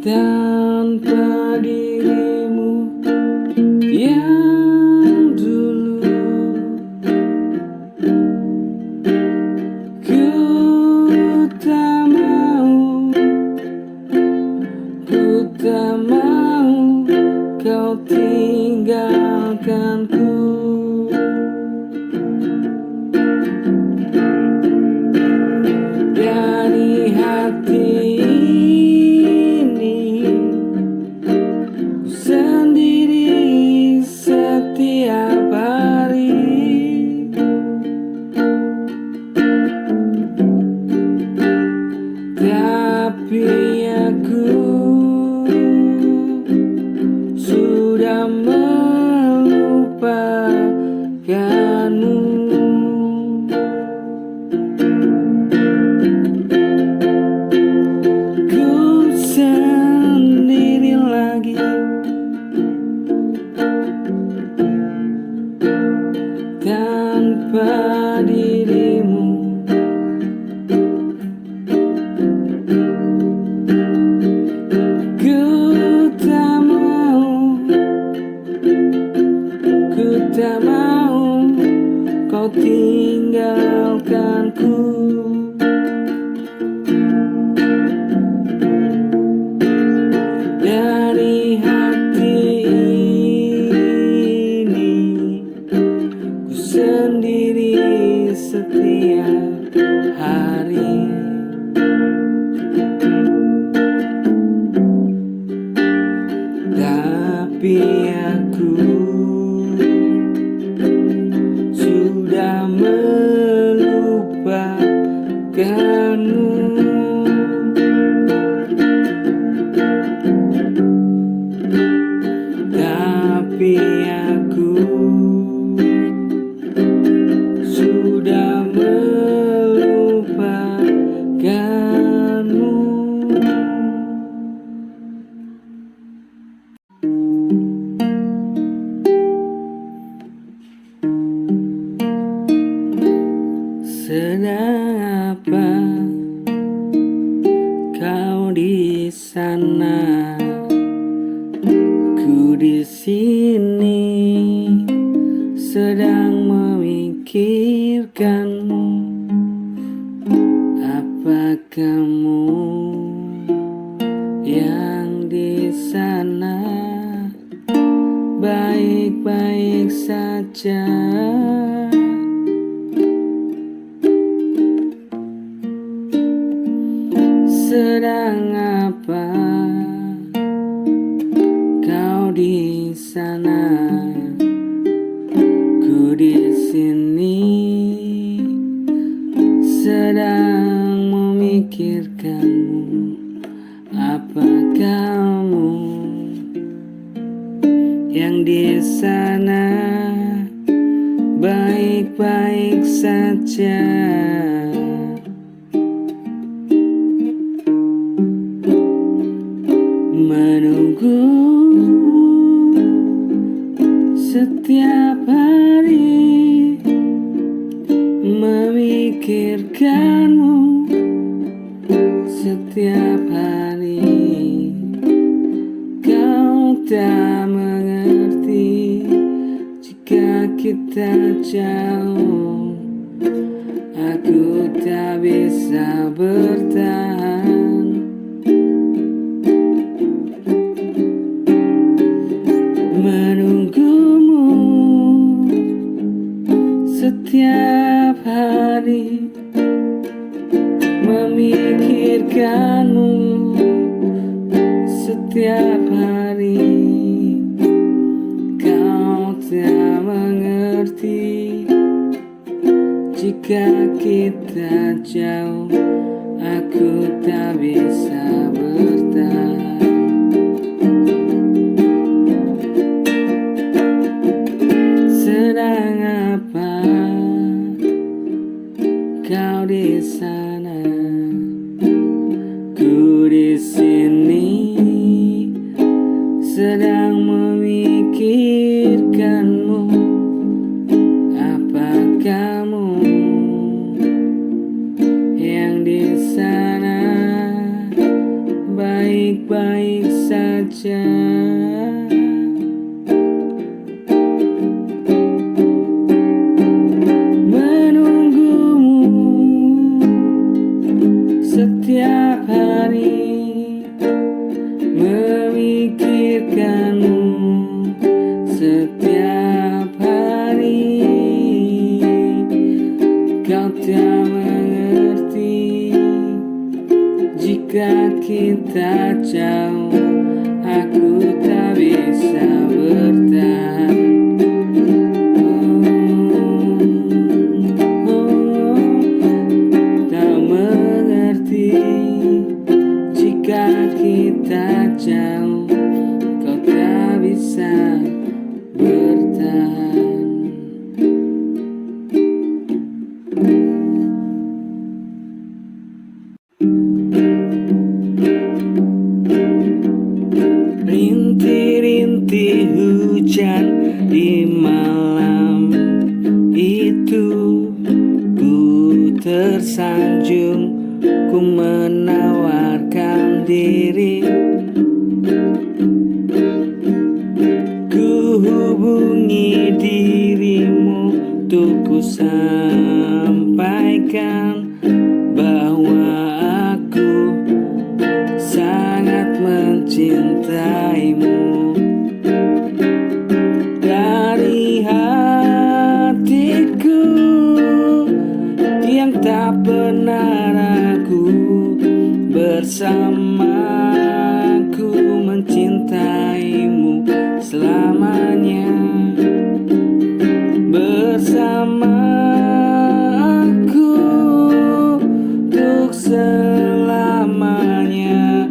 tanpa dirimu yang dulu. Ku tak mau, ku tak mau kau tinggalkanku. Dari hati ini ku sendiri setiap hari. Tapi aku sudah melupakanmu. Ku sendiri lagi, tanpa dirimu. Ku tak mau, ku tak mau kau tinggalkanku. Dari hati ini ku sendiri setiap hari. Tapi aku sudah melupakanmu. Tapi aku sudah melupakanmu. Sedang apa kau di sana? Ku di sini sedang memikirkanmu. Apa kamu yang di sana baik-baik saja? Sedang apa kau di sana? Ku di sini sedang memikirkanmu. Apa kamu yang di sana baik-baik saja? Menunggu setiap hari, memikirkanmu setiap hari. Kau tak mengerti jika kita jauh. Aku tak bisa bertahan menunggumu setiap hari, memikirkanmu setiap hari. Kau tak mengerti jika kita jauh. Aku tak bisa bertahan. Sedang apa kau di sana? Ku di sini sedang memikirkanmu. Apa kamu yang di sana baik-baik saja. Menunggumu setiap hari, memikirkanmu setiap hari. Kau tak mengerti jika kita jauh, aku tak bisa bertahan. Tak mengerti jika kita jauh, kau tak bisa bertahan. Rintik-rintik hujan di malam itu, ku tersanjung, ku menawarkan diri. Ku hubungi dirimu untuk ku sampaikan bahwa aku sangat mencintaimu. Dari hatiku yang tak pernah ragu, bersamaku mencintaimu selamanya. Bersama aku untuk selamanya,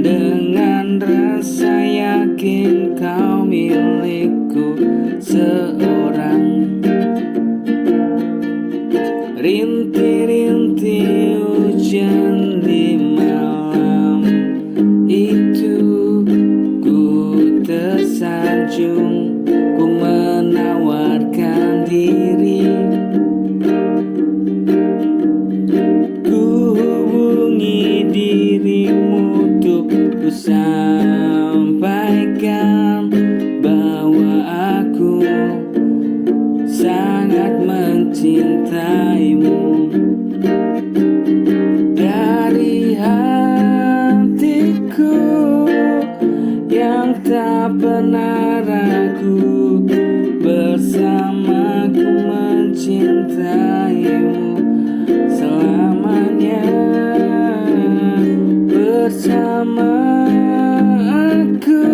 dengan rasa yakin kau milikku seorang. Rintik-rintik hujan di malam itu, ku tersanjung, ku menawarkan diri. Ku hubungi dirimu untuk ku sampaikan bahwa aku sangat mencintaimu. Dari hatiku yang tak pernah ragu, bersamaku mencintaimu selamanya. Bersama aku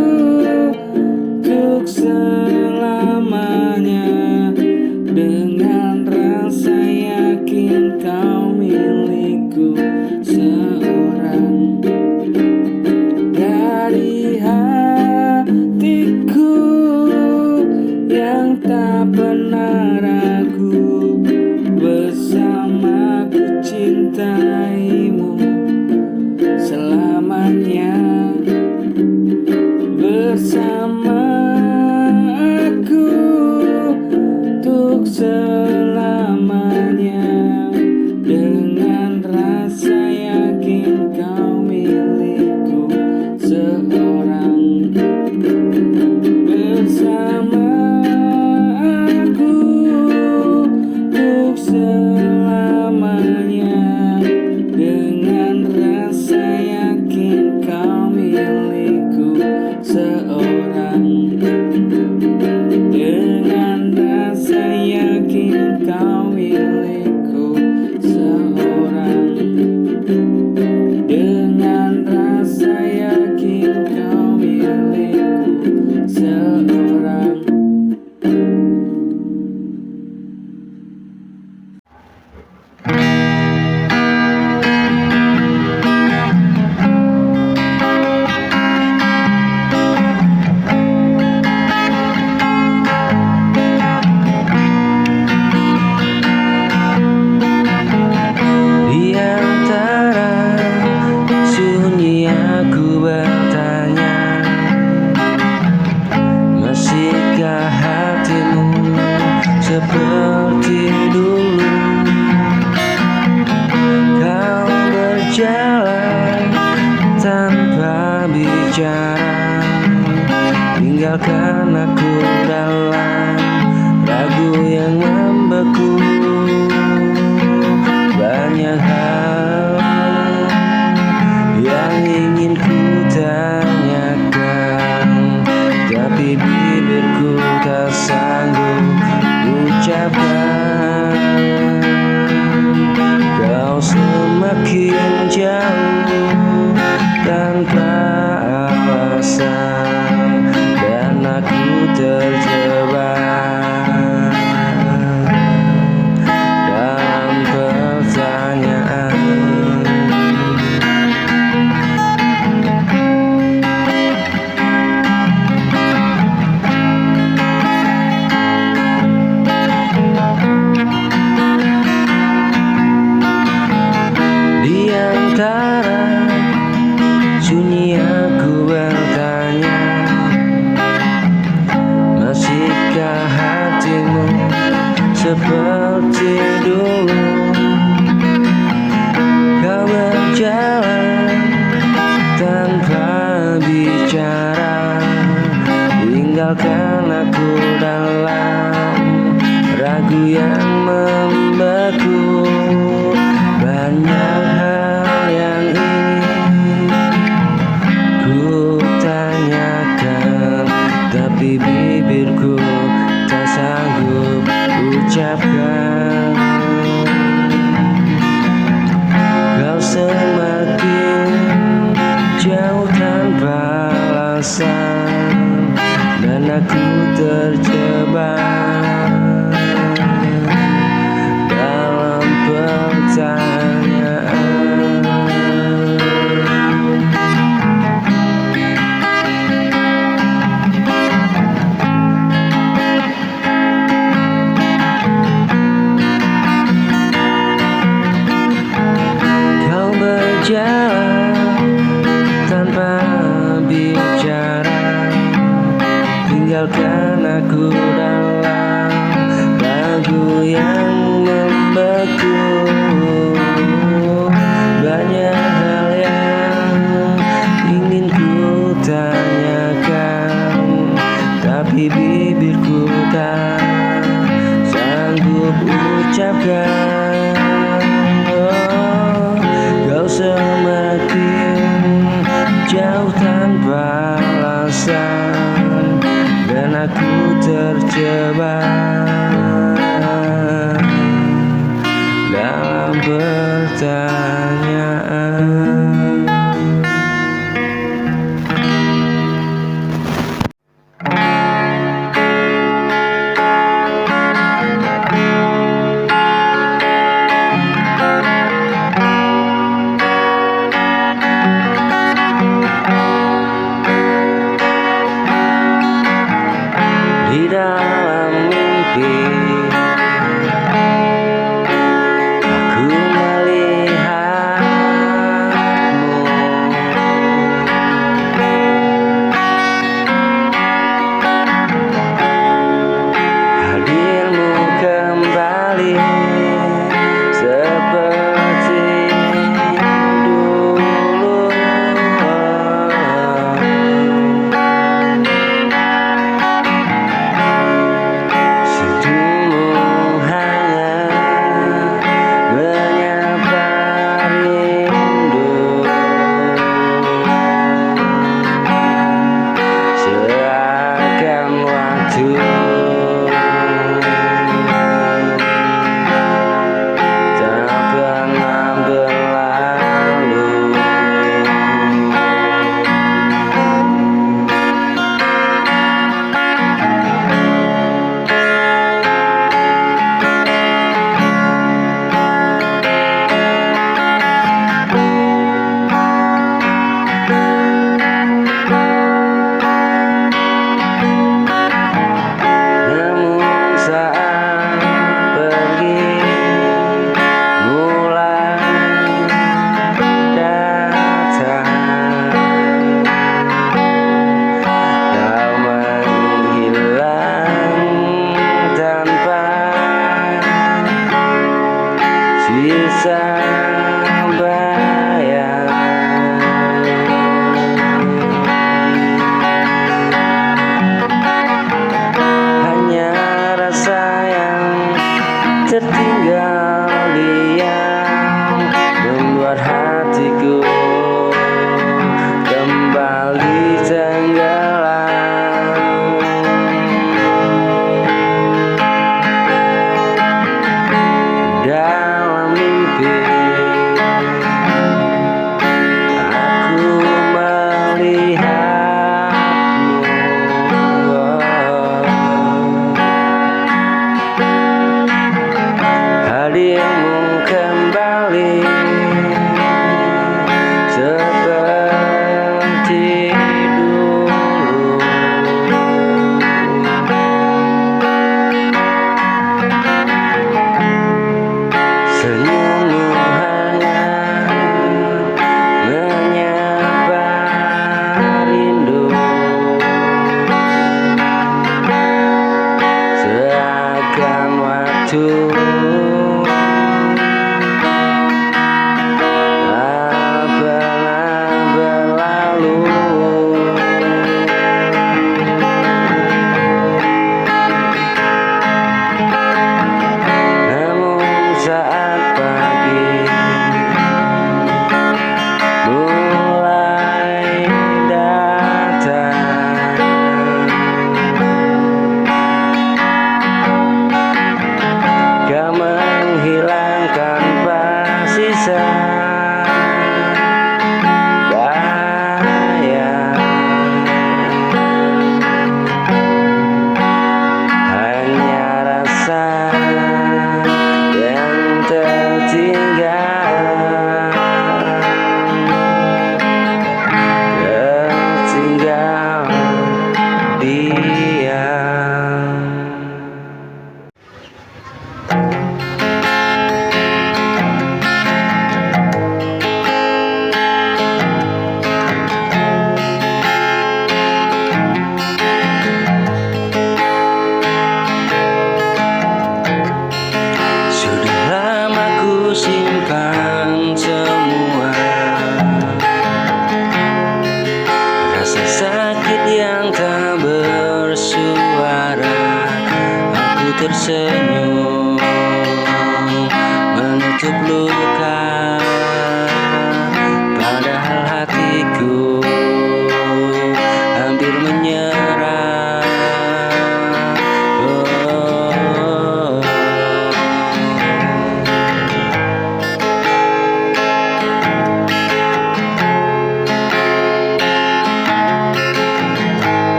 untuk selamanya, dengan rasa yakin kau milikku seorang. Dari hatiku yang tak pernah ragu, bersamaku cintaimu selamanya. semakin jauh tanpa alasan, dan aku terjebak dalam pertanyaan. Di antara sunyi aku bertanya, masihkah hatimu seperti dulu? Kau berjalan tanpa bicara, tinggalkan aku dalam ragu yang membeku. Banyak hal yang ingin ku tanyakan, tapi bibirku tak sanggup ucapkan. Kau semakin jauh tanpa alasan, dan aku terjebak dalam pertanyaan. Kau berjalan tanpa bicara, tinggalkan aku dalam ragu yang membeku. Banyak hal yang ingin ku tanyakan, tapi bibirku tak sanggup ucapkan. Oh, kau semakin jauh tanpa alasan, dan aku terjebak dalam pertanyaan. Di dalam mimpi aku melihatmu, hadirmu kembali seperti dulu. Senyummu hangat menyapa rindu, seakan waktu tak pernah berlalu. Namun saat pergi mulai datang, kau menghilang tanpa sisa bayang. Hanya rasa yang tertinggal diam membuat hatiku kembali tenggelam. Dalam mimpi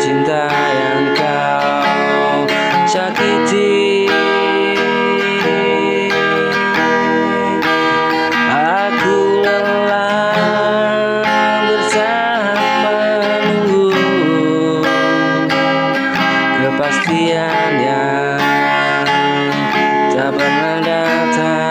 cinta yang kau sakiti. Aku lelah bersama menunggu kepastian yang tak pernah datang.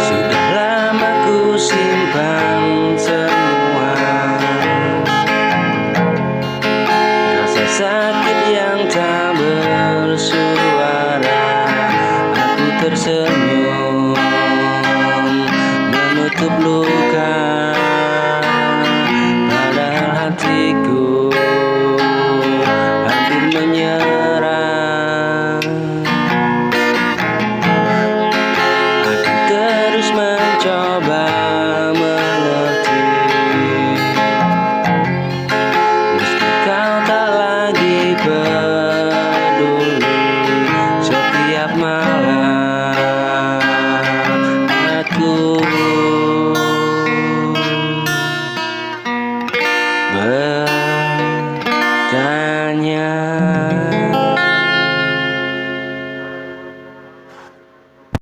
Sudah lama ku simpan semua rasa sakit yang tak bersuara. Aku tersenyum menutup luka, padahal hatiku hampir menyerah. Aku terus mencoba mengerti, meski kau tak lagi peduli. Setiap malam aku